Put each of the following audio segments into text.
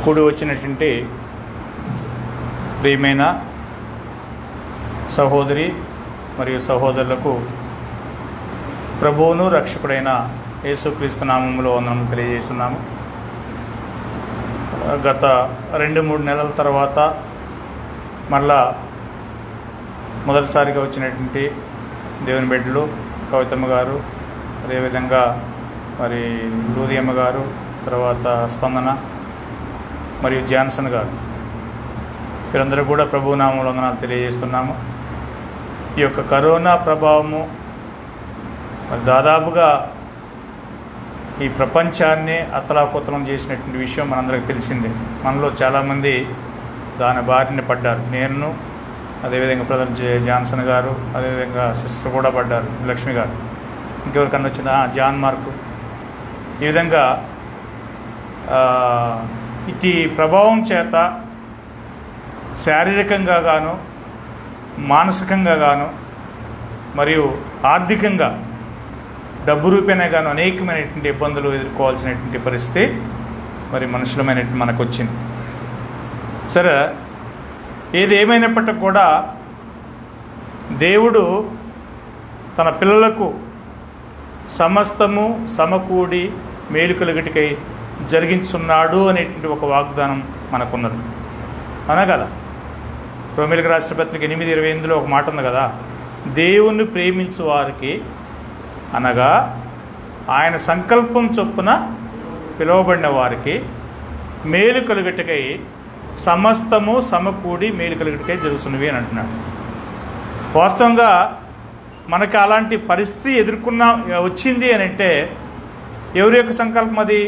కూడి వచ్చినటువంటి ప్రియమైన సహోదరి మరియు సహోదరులకు ప్రభువును రక్షకుడైన యేసుక్రీస్తు నామములో వందనములు తెలియజేస్తున్నాము. గత 2-3 నెలల తర్వాత మళ్ళా మొదటిసారిగా వచ్చినటువంటి దేవుని బిడ్డలు కవితమ్మ గారు, అదేవిధంగా మరి లూదియమ్మ గారు, తర్వాత స్పందన మరియు జాన్సన్ గారు, వీరందరూ కూడా ప్రభు నామములో వందనాలు తెలియజేస్తున్నాము. ఈ యొక్క కరోనా ప్రభావము మరి దాదాపుగా ఈ ప్రపంచాన్ని అతలాకుతలం చేసినటువంటి విషయం మనందరికీ తెలిసిందే. మనలో చాలామంది దాని బారిన పడ్డారు. నేను, అదేవిధంగా బ్రదర్ జాన్సన్ గారు, అదేవిధంగా సిస్టర్ కూడా పడ్డారు, లక్ష్మి గారు, ఇంకెవరికన్నా వచ్చిందా జాన్ మార్కు. ఈ విధంగా ఇటు ప్రభావం చేత శారీరకంగా గాను, మానసికంగా గాను, మరియు ఆర్థికంగా డబ్బు రూపేణా గాను అనేకమైనటువంటి ఇబ్బందులు ఎదుర్కోవాల్సినటువంటి పరిస్థితి మరి మనుషులమైనటువంటి మనకు వచ్చింది. సరే, ఏది ఏమైనప్పటికీ కూడా దేవుడు తన పిల్లలకు సమస్తము సమకూడి మేలు కలుగుటకై జరిగించున్నాడు అనేటువంటి ఒక వాగ్దానం మనకున్నది, అవునా కదా? రోమీయులకు రాసిన పత్రిక 8:28 ఒక మాట ఉంది కదా, దేవుణ్ణి ప్రేమించు వారికి అనగా ఆయన సంకల్పం చొప్పున పిలువబడిన వారికి మేలు కలుగుటకై సమస్తము సమకూడి మేలు కలుగుటకై జరుగుతున్నవి అని అంటున్నాడు. వాస్తవంగా మనకి అలాంటి పరిస్థితి వచ్చింది అని అంటే ఎవరి యొక్క సంకల్పం అది?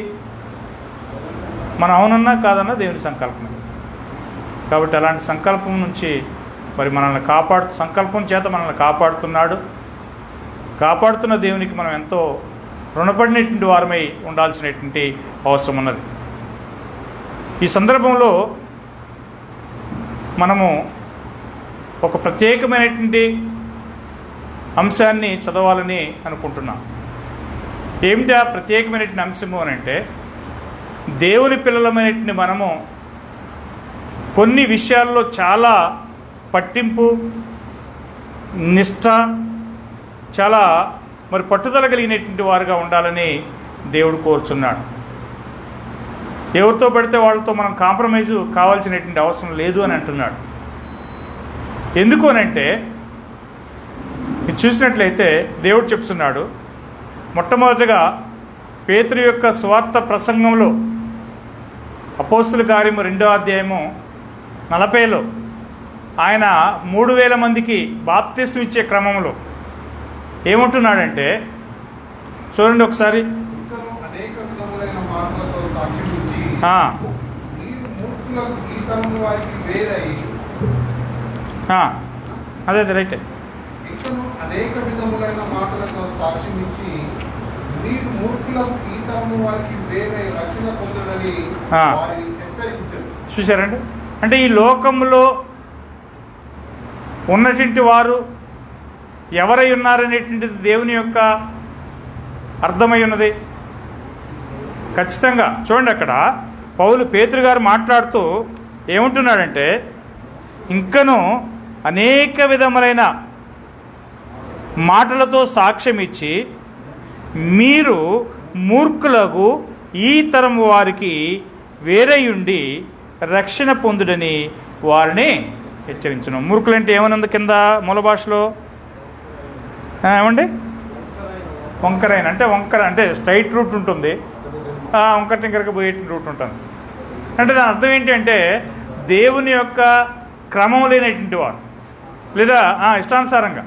మనం అవునన్నా కాదన్నా దేవుని సంకల్పం. కాబట్టి అలాంటి సంకల్పం నుంచి మరి మనల్ని సంకల్పం చేత మనల్ని కాపాడుతున్నాడు. కాపాడుతున్న దేవునికి మనం ఎంతో రుణపడినటువంటి వారమై ఉండాల్సినటువంటి అవసరం ఉన్నది. ఈ సందర్భంలో మనము ఒక ప్రత్యేకమైనటువంటి అంశాన్ని చదవాలని అనుకుంటున్నాం. ఏమిటి ఆ ప్రత్యేకమైనటువంటి అంశము అని అంటే, దేవుని పిల్లలమైనటువంటి మనము కొన్ని విషయాల్లో చాలా పట్టింపు, నిష్ఠ, చాలా మరి పట్టుదల కలిగినటువంటి వారుగా ఉండాలని దేవుడు కోరుచున్నాడు. ఎవరితో పడితే వాళ్ళతో మనం కాంప్రమైజు కావాల్సినటువంటి అవసరం లేదు అని అంటున్నాడు. ఎందుకు అనంటే, ఇది చూసినట్లయితే దేవుడు చెప్తున్నాడు, మొట్టమొదటిగా పేతురు యొక్క సువార్త ప్రసంగంలో అపోస్తుల కార్యము 2వ అధ్యాయము 40లో ఆయన 3000 మందికి బాప్తిస్మం ఇచ్చే క్రమంలో ఏమంటున్నాడంటే, చూడండి ఒకసారి. అదే రైట్. అనేక విధములైన మాటలతో సాక్ష్యమిచ్చి మీరు మూర్ఖులకు ఈ తరము వారికి వేరే రక్షణ పొందడని వారిని హెచ్చరించారు. చూశారండి? అంటే ఈ లోకంలో ఉన్నటువంటి వారు ఎవరై ఉన్నారనేటువంటిది దేవుని యొక్క అర్థమై ఉన్నది ఖచ్చితంగా. చూడండి, అక్కడ పేతురు గారు మాట్లాడుతూ ఏమంటున్నాడంటే, ఇంకను అనేక విధములైన మాటలతో సాక్ష్యం ఇచ్చి మీరు మూర్ఖులకు ఈ తరం వారికి వేరేయుండి రక్షణ పొందుడని వారిని హెచ్చరించును. మూర్ఖులంటే ఏమనుంది కింద మూల భాషలో? ఏమండి? వంకరైన అంటే వంకర అంటే స్ట్రైట్ రూట్ ఉంటుంది, వంకర టింకరకి పోయే రూట్ ఉంటుంది. అంటే దాని అర్థం ఏంటంటే దేవుని యొక్క క్రమం లేనటువంటి వారు, లేదా ఇష్టానుసారంగా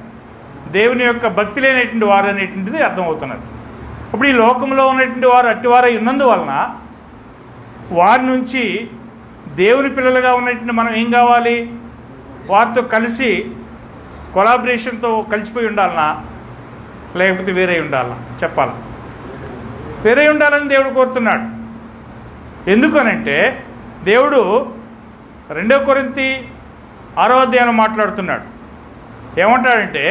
దేవుని యొక్క భక్తి లేనటువంటి వారు అనేటువంటిది అర్థమవుతున్నది. ఇప్పుడు ఈ లోకంలో ఉన్నటువంటి వారు అట్టివారై ఉన్నందువలన వారి నుంచి దేవుని పిల్లలుగా ఉన్నటువంటి మనం ఏం కావాలి? వారితో కలిసి కొలాబరేషన్తో కలిసిపోయి ఉండాలనా, లేకపోతే వేరే ఉండాలనా? చెప్పాలా? వేరే ఉండాలని దేవుడు కోరుతున్నాడు. ఎందుకనంటే దేవుడు 2 కొరింథీ 6వ అధ్యాయంలో మాట్లాడుతున్నాడు. ఏమంటాడంటే,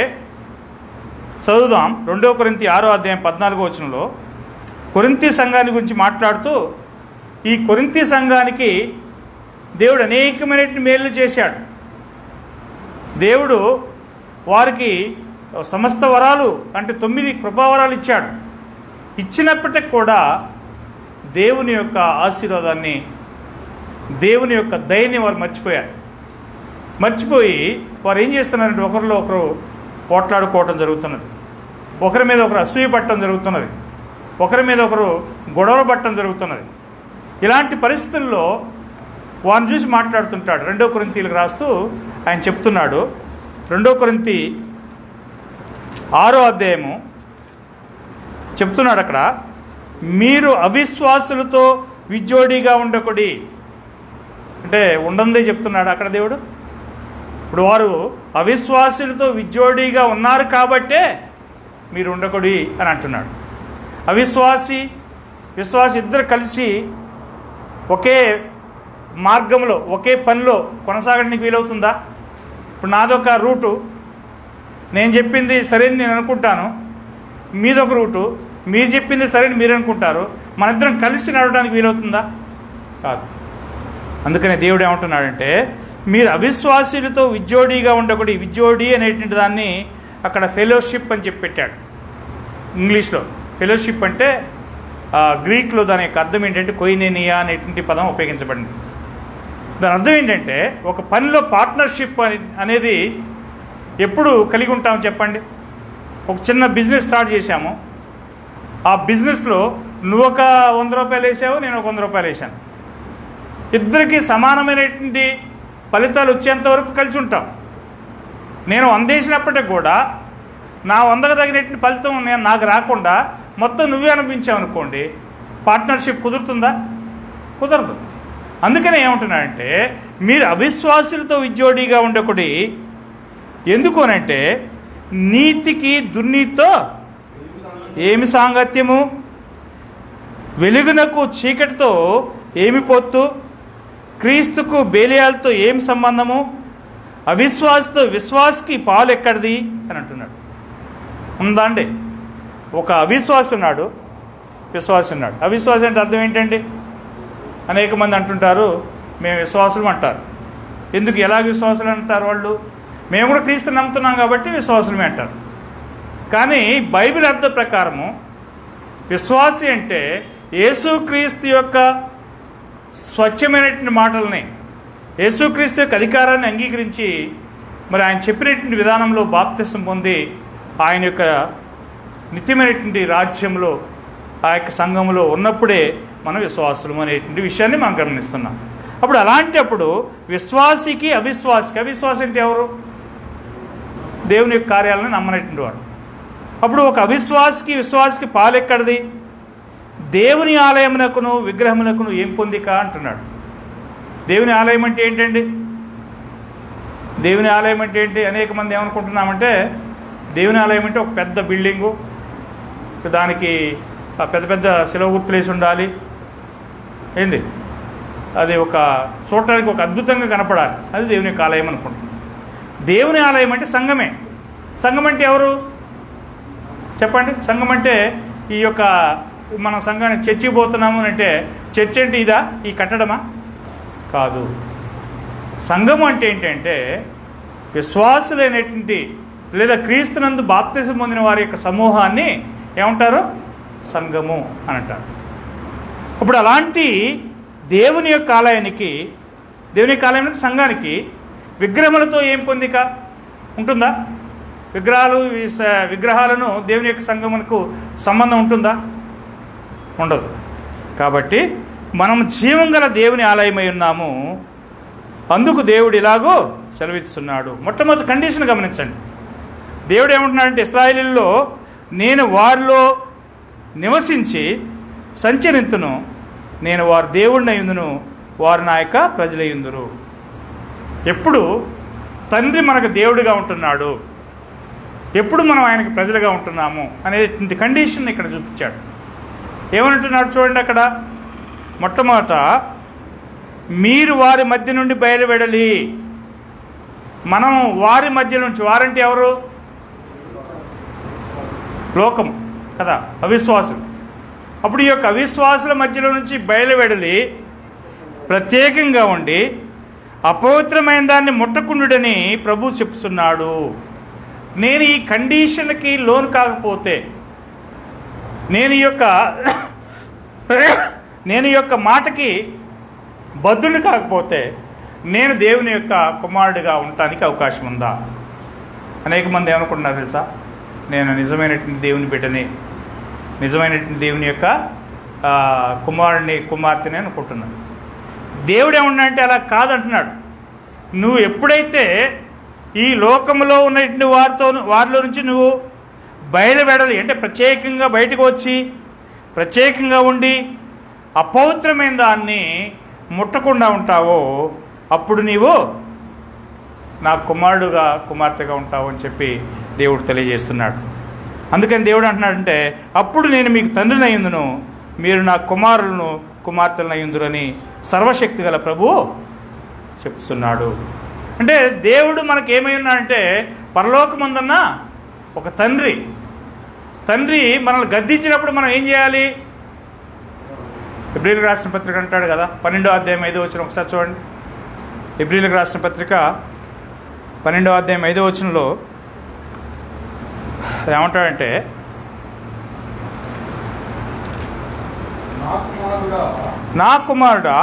చదువుదాం. 2 కొరింథీ 6వ అధ్యాయం 14వ వచనంలో కొరింథీ సంఘాన్ని గురించి మాట్లాడుతూ ఈ కొరింథీ సంఘానికి దేవుడు అనేకమైన మేలు చేశాడు. దేవుడు వారికి సమస్త వరాలు అంటే 9 కృపావరాలు ఇచ్చాడు. ఇచ్చినప్పటికి కూడా దేవుని యొక్క ఆశీర్వాదాన్ని, దేవుని యొక్క దయని వారు మర్చిపోయి వారు ఏం చేస్తున్నారంటే ఒకరిలో ఒకరు పోట్లాడుకోవటం జరుగుతున్నది, ఒకరి మీద ఒకరు అసూయ పట్టడం జరుగుతున్నది, ఒకరి మీద ఒకరు గొడవలు పట్టడం జరుగుతున్నది. ఇలాంటి పరిస్థితుల్లో వారిని చూసి మాట్లాడుతుంటాడు. 2 కొరింథీలకు రాస్తూ ఆయన చెప్తున్నాడు. 2 కొరింథీ 6వ అధ్యాయము చెప్తున్నాడు. అక్కడ మీరు అవిశ్వాసులతో విజ్జోడిగా ఉండకుడి అంటే ఉండందే చెప్తున్నాడు అక్కడ దేవుడు. ఇప్పుడు వారు అవిశ్వాసులతో విజ్జోడిగా ఉన్నారు కాబట్టే మీరు ఉండకుడి అని అంటున్నాడు. విశ్వాసి ఇద్దరు కలిసి ఒకే మార్గంలో ఒకే పనిలో కొనసాగడానికి వీలవుతుందా? ఇప్పుడు నాదొక రూటు, నేను చెప్పింది సరైన నేను అనుకుంటాను, మీదొక రూటు, మీరు చెప్పింది సరైన మీరు అనుకుంటారు, మన ఇద్దరం కలిసి నడవడానికి వీలవుతుందా? కాదు. అందుకనే దేవుడు ఏమంటున్నాడంటే మీరు అవిశ్వాసులతో విజ్జోడిగా ఉండకూడదు. విజ్జోడి అనేటువంటి దాన్ని అక్కడ ఫెలోషిప్ అని చెప్పి పెట్టాడు ఇంగ్లీష్లో. ఫెలోషిప్ అంటే గ్రీక్లో దాని యొక్క అర్థం ఏంటంటే కొయినేనియా అనేటువంటి పదం ఉపయోగించబడింది. దాని అర్థం ఏంటంటే ఒక పనిలో పార్ట్నర్షిప్ అనేది ఎప్పుడు కలిగి ఉంటాం చెప్పండి. ఒక చిన్న బిజినెస్ స్టార్ట్ చేశాము, ఆ బిజినెస్లో నువ్వు ఒక 100 రూపాయలు వేసావు, నేను ఒక 100 రూపాయలు వేసాను. ఇద్దరికి సమానమైనటువంటి ఫలితాలు వచ్చేంత వరకు కలిసి ఉంటాం. నేను 100 వేసినప్పటికి కూడా నా 100కు తగినటువంటి ఫలితం నాకు రాకుండా మొత్తం నువ్వే అనిపించావు అనుకోండి, పార్ట్నర్షిప్ కుదురుతుందా? కుదరదు. అందుకనే ఏమంటున్నాడంటే మీరు అవిశ్వాసులతో విజ్జోడిగా ఉండకూడదు. ఎందుకు అనంటే నీతికి దుర్నీతితో ఏమి సాంగత్యము, వెలుగునకు చీకటితో ఏమి పొత్తు, క్రీస్తుకు బేలియాలతో ఏమి సంబంధము, అవిశ్వాసతో విశ్వాసకి పాలు ఎక్కడిది అని అంటున్నాడు. ఉందా అండి? ఒక అవిశ్వాసం ఉన్నాడు, విశ్వాసం ఉన్నాడు. అవిశ్వాసం అంటే అర్థం ఏంటండి? అనేక మంది అంటుంటారు మేము విశ్వాసులు అంటారు. ఎందుకు, ఎలా విశ్వాసులు అంటారు వాళ్ళు? మేము కూడా క్రీస్తుని నమ్ముతున్నాం కాబట్టి విశ్వాసులమే అంటారు. కానీ బైబిల్ అర్థ ప్రకారము విశ్వాసి అంటే యేసుక్రీస్తు యొక్క స్వచ్ఛమైనటువంటి మాటలని, యేసుక్రీస్తు యొక్క అధికారాన్ని అంగీకరించి మరి ఆయన చెప్పినటువంటి విధానంలో బాప్తిసం పొంది ఆయన యొక్క నిత్యమైనటువంటి రాజ్యంలో ఆ యొక్క సంఘంలో ఉన్నప్పుడే మనం విశ్వాసులు అనేటువంటి విషయాన్ని మనం గమనిస్తున్నాం. అప్పుడు అలాంటప్పుడు విశ్వాసికి అవిశ్వాసి అంటే ఎవరు? దేవుని యొక్క కార్యాలను నమ్మనటువంటి వాడు. అప్పుడు ఒక విశ్వాసికి పాలెక్కడిది? దేవుని ఆలయమునకును విగ్రహమునకును ఏం పొందిక అంటున్నాడు. దేవుని ఆలయం అంటే ఏంటండి? దేవుని ఆలయం అంటే ఏంటి? అనేక మంది ఏమనుకుంటున్నామంటే దేవుని ఆలయం అంటే ఒక పెద్ద బిల్డింగు, దానికి పెద్ద పెద్ద శిలువ గుర్తులేసి ఉండాలి, ఏంది అది ఒక చూడటానికి ఒక అద్భుతంగా కనపడాలి, అది దేవుని యొక్క ఆలయం అనుకుంటున్నాం. దేవుని ఆలయం అంటే సంఘమే. సంఘం అంటే ఎవరు చెప్పండి? సంఘం అంటే ఈ యొక్క మనం సంఘానికి చర్చికి పోతున్నాము అంటే చర్చ్ అంటే ఇదా, ఈ కట్టడమా? కాదు. సంఘము అంటే ఏంటంటే విశ్వాసులైనటువంటి లేదా క్రీస్తునందు బాప్తిసం పొందిన వారి యొక్క సమూహాన్ని ఏమంటారు? సంఘము అని అంటారు. అప్పుడు అలాంటి దేవుని యొక్క ఆలయానికి, దేవుని యొక్క ఆలయానికి సంఘానికి విగ్రహములతో ఏం పొందిక ఉంటుందా? విగ్రహాలను దేవుని యొక్క సంఘమునకు సంబంధం ఉంటుందా? ఉండదు. కాబట్టి మనం జీవం గల దేవుని ఆలయమై ఉన్నాము. అందుకు దేవుడు ఇలాగో సెలవిస్తున్నాడు. మొట్టమొదటి కండిషన్ గమనించండి. దేవుడు ఏమంటున్నాడంటే ఇశ్రాయేలీయుల్లో నేను వారిలో నివసించి సంచరింతును, నేను వారి దేవుడిని అయ్యుందును, వారు నా యొక్క ప్రజలయ్యుందురు. ఎప్పుడు తండ్రి మనకు దేవుడిగా ఉంటున్నాడు, ఎప్పుడు మనం ఆయనకి ప్రజలుగా ఉంటున్నాము అనేటువంటి కండిషన్ ఇక్కడ చూపించాడు. ఏమంటున్నాడు చూడండి అక్కడ. మొట్టమొదట మీరు వారి మధ్య నుండి బయలువెడలి. మనం వారి మధ్య నుంచి, వారంటే ఎవరు? లోకం కదా, అవిశ్వాసులు. అప్పుడు ఈ యొక్క అవిశ్వాసుల మధ్యలో నుంచి బయలువెడలి ప్రత్యేకంగా ఉండి అపవిత్రమైన దాన్ని ముట్టకుండుడని ప్రభు చెప్తున్నాడు. నేను ఈ కండిషన్కి లోను కాకపోతే, నేను ఈ యొక్క మాటకి బద్ధుని కాకపోతే నేను దేవుని యొక్క కుమారుడిగా ఉండటానికి అవకాశం ఉందా? అనేక మంది ఏమనుకుంటున్నారు తెలుసా? నేను నిజమైనటువంటి దేవుని బిడ్డని, నిజమైనటువంటి దేవుని యొక్క కుమార్తెని అనుకుంటున్నాను. దేవుడు ఏమన్నాడంటే అలా కాదంటున్నాడు. నువ్వు ఎప్పుడైతే ఈ లోకంలో ఉన్నటువంటి వారిలో నుంచి నువ్వు బయలువెడలి, అంటే ప్రత్యేకంగా బయటకు వచ్చి ప్రత్యేకంగా ఉండి అపవిత్రమైన దాన్ని ముట్టకుండా ఉంటావో అప్పుడు నీవు నా కుమార్తెగా ఉంటావు అని చెప్పి దేవుడు తెలియజేస్తున్నాడు. అందుకని దేవుడు అంటున్నాడంటే అప్పుడు నేను మీకు తండ్రిని అయ్యుందును, మీరు నా కుమారులను కుమార్తెలను అయ్యుందురు అని సర్వశక్తి గల ప్రభువు చెప్తున్నాడు. అంటే దేవుడు మనకి ఏమై ఉన్నాడంటే పరలోకమందున్న ఒక తండ్రి మనల్ని గద్దించినప్పుడు మనం ఏం చేయాలి? ఎబ్రీయులకు రాసిన పత్రిక అంటాడు కదా, 12వ అధ్యాయం 5వ వచనం ఒకసారి చూడండి. ఎబ్రీయులకు రాసిన పత్రిక 12వ అధ్యాయం 5వ వచనంలో ఏమంటాడంటే, నా కుమారుడా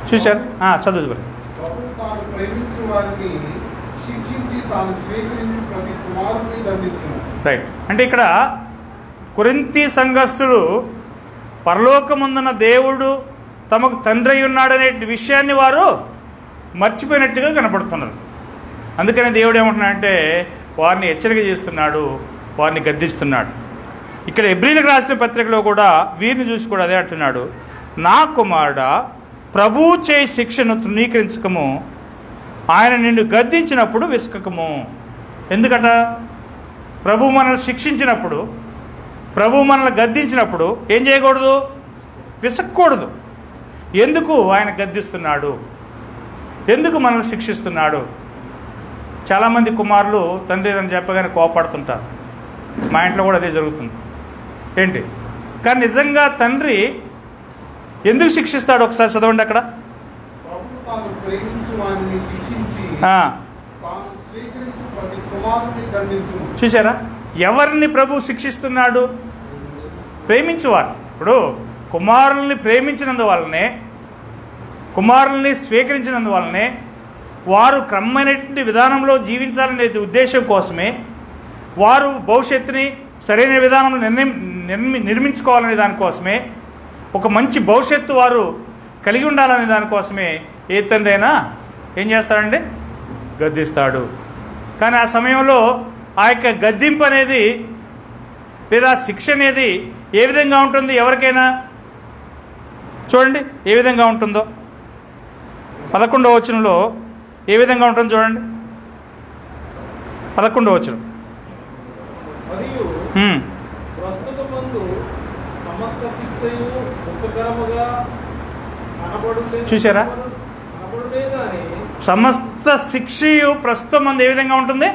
చూశారు? చదువు రైట్. అంటే ఇక్కడ కొరింథీ సంఘస్థులు పరలోకముందున్న దేవుడు తమకు తండ్రి ఉన్నాడనే విషయాన్ని వారు మర్చిపోయినట్టుగా కనపడుతున్నారు. అందుకని దేవుడు ఏమంటున్నాడంటే వారిని హెచ్చరిక చేస్తున్నాడు, వారిని గద్దిస్తున్నాడు. ఇక్కడ ఎబ్రీయులకు రాసిన పత్రికలో కూడా వీరిని చూసి కూడా అదే అంటున్నాడు, నా కుమారుడా ప్రభువు చేయి శిక్షను తృణీకరించకము, ఆయన నిన్ను గద్దించినప్పుడు విసుకకము. ఎందుకట? ప్రభువు మనల్ని శిక్షించినప్పుడు, ప్రభువు మనల్ని గద్దించినప్పుడు ఏం చేయకూడదు? విసక్కూడదు. ఎందుకు ఆయన గద్దిస్తున్నాడు? ఎందుకు మనల్ని శిక్షిస్తున్నాడు? చాలామంది కుమారులు తండ్రి అని చెప్పగానే కోపడుతుంటారు. మా ఇంట్లో కూడా అదే జరుగుతుంది. ఏంటి? కానీ నిజంగా తండ్రి ఎందుకు శిక్షిస్తాడు? ఒకసారి చదవండి అక్కడ. చూసారా? ఎవరిని ప్రభు శిక్షిస్తున్నాడు? ప్రేమించేవారు. ఇప్పుడు కుమారుల్ని ప్రేమించినందువల్లనే, కుమారుల్ని స్వీకరించినందువల్లనే వారు క్రమమైనటువంటి విధానంలో జీవించాలనే ఉద్దేశం కోసమే, వారు భవిష్యత్తుని సరైన విధానంలో నిర్మించుకోవాలనే దానికోసమే, ఒక మంచి భవిష్యత్తు వారు కలిగి ఉండాలనే దానికోసమే ఏ తండ్రి అయినా ఏం చేస్తాడండి? గద్దిస్తాడు. కానీ ఆ సమయంలో ఆ యొక్క గద్దింపు అనేది లేదా శిక్ష అనేది ఏ విధంగా ఉంటుంది? ఎవరికైనా చూడండి ఏ విధంగా ఉంటుందో. 11వ వచనంలో ఏ విధంగా ఉంటుందో చూడండి. 11వ వచనం. చూసారా? సమస్త శిక్షయు ప్రస్తుతం మంది ఏ విధంగా ఉంటుంది?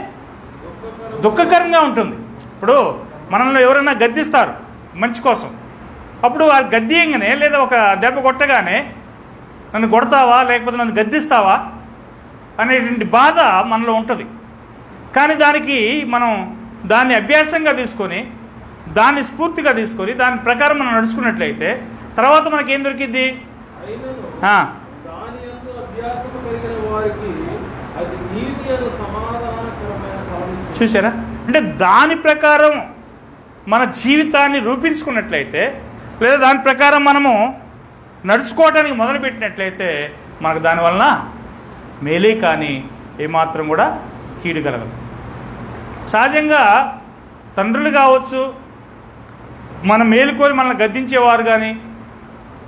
దుఃఖకరంగా ఉంటుంది. ఇప్పుడు మనల్ని ఎవరైనా గద్దిస్తారు మంచి కోసం, అప్పుడు ఆ గద్దియంగానే లేదా ఒక దెబ్బ కొట్టగానే నన్ను కొడతావా లేకపోతే నన్ను గద్దిస్తావా అనేటువంటి బాధ మనలో ఉంటుంది. కానీ మనం దాన్ని అభ్యాసంగా తీసుకొని, దాన్ని స్ఫూర్తిగా తీసుకొని దాని ప్రకారం మనం నడుచుకున్నట్లయితే తర్వాత మనకేం దొరికిద్ది? చూసారా? అంటే దాని ప్రకారం మన జీవితాన్ని రూపించుకున్నట్లయితే లేదా దాని ప్రకారం మనము నడుచుకోవటానికి మొదలుపెట్టినట్లయితే మనకు దానివలన మేలే కానీ ఏమాత్రం కూడా కీడు కలగదు. సహజంగా తండ్రులు కావచ్చు, మన మేలుకోరి మనల్ని గద్దించేవారు కానీ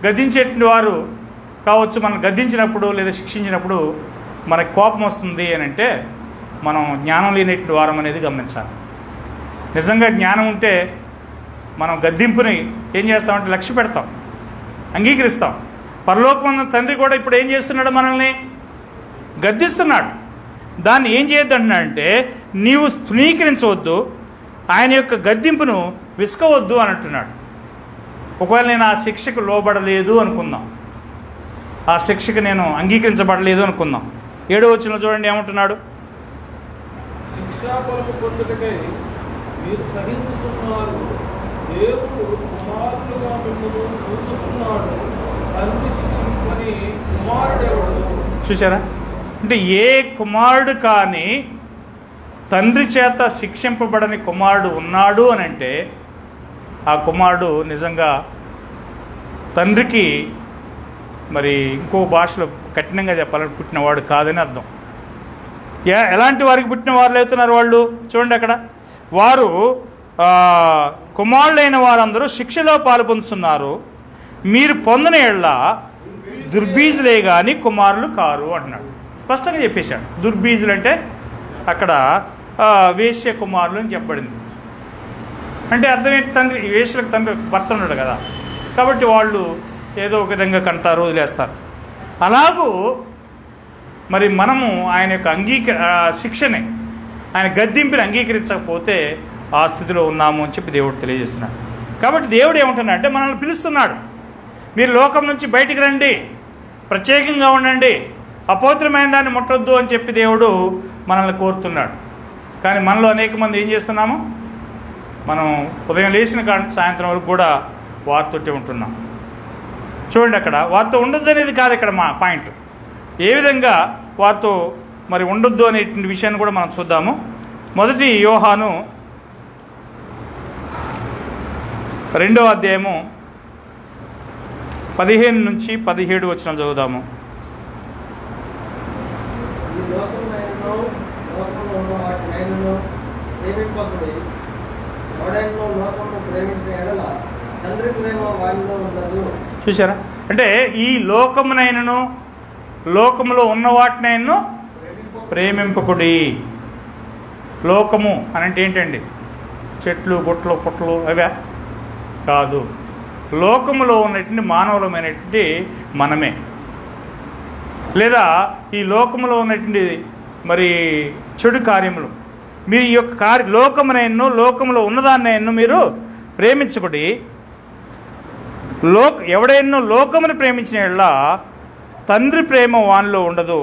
గద్దించేటువంటి వారు కావచ్చు, మనల్ని గద్దించినప్పుడు లేదా శిక్షించినప్పుడు మనకు కోపం వస్తుంది అని అంటే మనం జ్ఞానం లేనటువంటి వారం అనేది గమనించాలి. నిజంగా జ్ఞానం ఉంటే మనం గద్దింపుని ఏం చేస్తామంటే లక్ష్య పెడతాం, అంగీకరిస్తాం. పరలోకమున్న తండ్రి కూడా ఇప్పుడు ఏం చేస్తున్నాడు? మనల్ని గద్దిస్తున్నాడు. దాన్ని ఏం చేయొద్దు అంటున్నాడంటే నీవు తృణీకరించవద్దు, ఆయన యొక్క గద్దింపును విసుకవద్దు అని అంటున్నాడు. ఒకవేళ నేను ఆ శిక్షకు లోబడలేదు అనుకుందాం, ఆ శిక్షకు నేను అంగీకరించబడలేదు అనుకుందాం. 7వ వచనంలో చూడండి ఏమంటున్నాడు. శిక్షాఫలము పొందుటకై మీరు సహించుతున్నారు, దేవుడు కుమారులుగా మిమ్మల్ని చూస్తున్నాడు, తండ్రి శిక్షింపని కుమారుడెవడు? చూసారా? అంటే ఏ కుమారుడు కానీ తండ్రి చేత శిక్షింపబడని కుమారుడు ఉన్నాడు అని అంటే ఆ కుమారుడు నిజంగా తండ్రికి మరి ఇంకో భాషలో కఠినంగా చెప్పాలని పుట్టినవాడు కాదని అర్థం. ఎలాంటి వారికి పుట్టిన వారు అవుతున్నారు వాళ్ళు? చూడండి అక్కడ, వారు కుమారులైన వారందరూ శిక్షలో పాలు పొందుతున్నారు, మీరు పొందిన ఎళ్ళ దుర్బీజులే కానీ కుమారులు కారు అంటున్నాడు. స్పష్టంగా చెప్పేశాడు. దుర్బీజులు అంటే అక్కడ వేశ్య కుమారులు అని చెప్పబడింది. అంటే అర్థం ఏంటి? తండ్రి వేశ్యలకు తండ్రి భర్త ఉన్నాడు కదా, కాబట్టి వాళ్ళు ఏదో ఒక విధంగా కంటారు, వదిలేస్తారు. అలాగూ మరి మనము ఆయన యొక్క శిక్షని, ఆయన గద్దింపుని అంగీకరించకపోతే ఆ స్థితిలో ఉన్నాము అని చెప్పి దేవుడు తెలియజేస్తున్నాడు. కాబట్టి దేవుడు ఏమంటున్నాడు అంటే మనల్ని పిలుస్తున్నాడు, మీరు లోకం నుంచి బయటికి రండి, ప్రత్యేకంగా ఉండండి, అపవిత్రమైన దాన్ని ముట్టొద్దు అని చెప్పి దేవుడు మనల్ని కోరుతున్నాడు. కానీ మనలో అనేక మంది ఏం చేస్తున్నాము? మనం ఉదయం లేచిన కాడ సాయంత్రం వరకు కూడా వారితోటి ఉంటున్నాం. చూడండి, అక్కడ వారితో ఉండొద్దు అనేది కాదు ఇక్కడ మా పాయింట్. ఏ విధంగా వారితో మరి ఉండొద్దు అనేటువంటి విషయాన్ని కూడా మనం చూద్దాము. మొదటి యోహాను 2వ అధ్యాయము 15 నుంచి 17 వచనం చదువుదాము. చూసారా? అంటే ఈ లోకమునైనను లోకములో ఉన్న వాటినైనా ప్రేమింపకుడి. లోకము అని అంటే ఏంటండి? చెట్లు, గుట్లు, పుట్టలు అవే కాదు. లోకములో ఉన్నటువంటి మానవులమైనటువంటి మనమే, లేదా ఈ లోకములో ఉన్నటువంటి మరి చెడు కార్యములు, మీరు ఈ యొక్క లోకమునైనను లోకములో ఉన్నదాన్నైనా మీరు ప్రేమించకుడి. ఎవడైనా లోకమును ప్రేమించిన యెడల తండ్రి ప్రేమ వానిలో ఉండదు.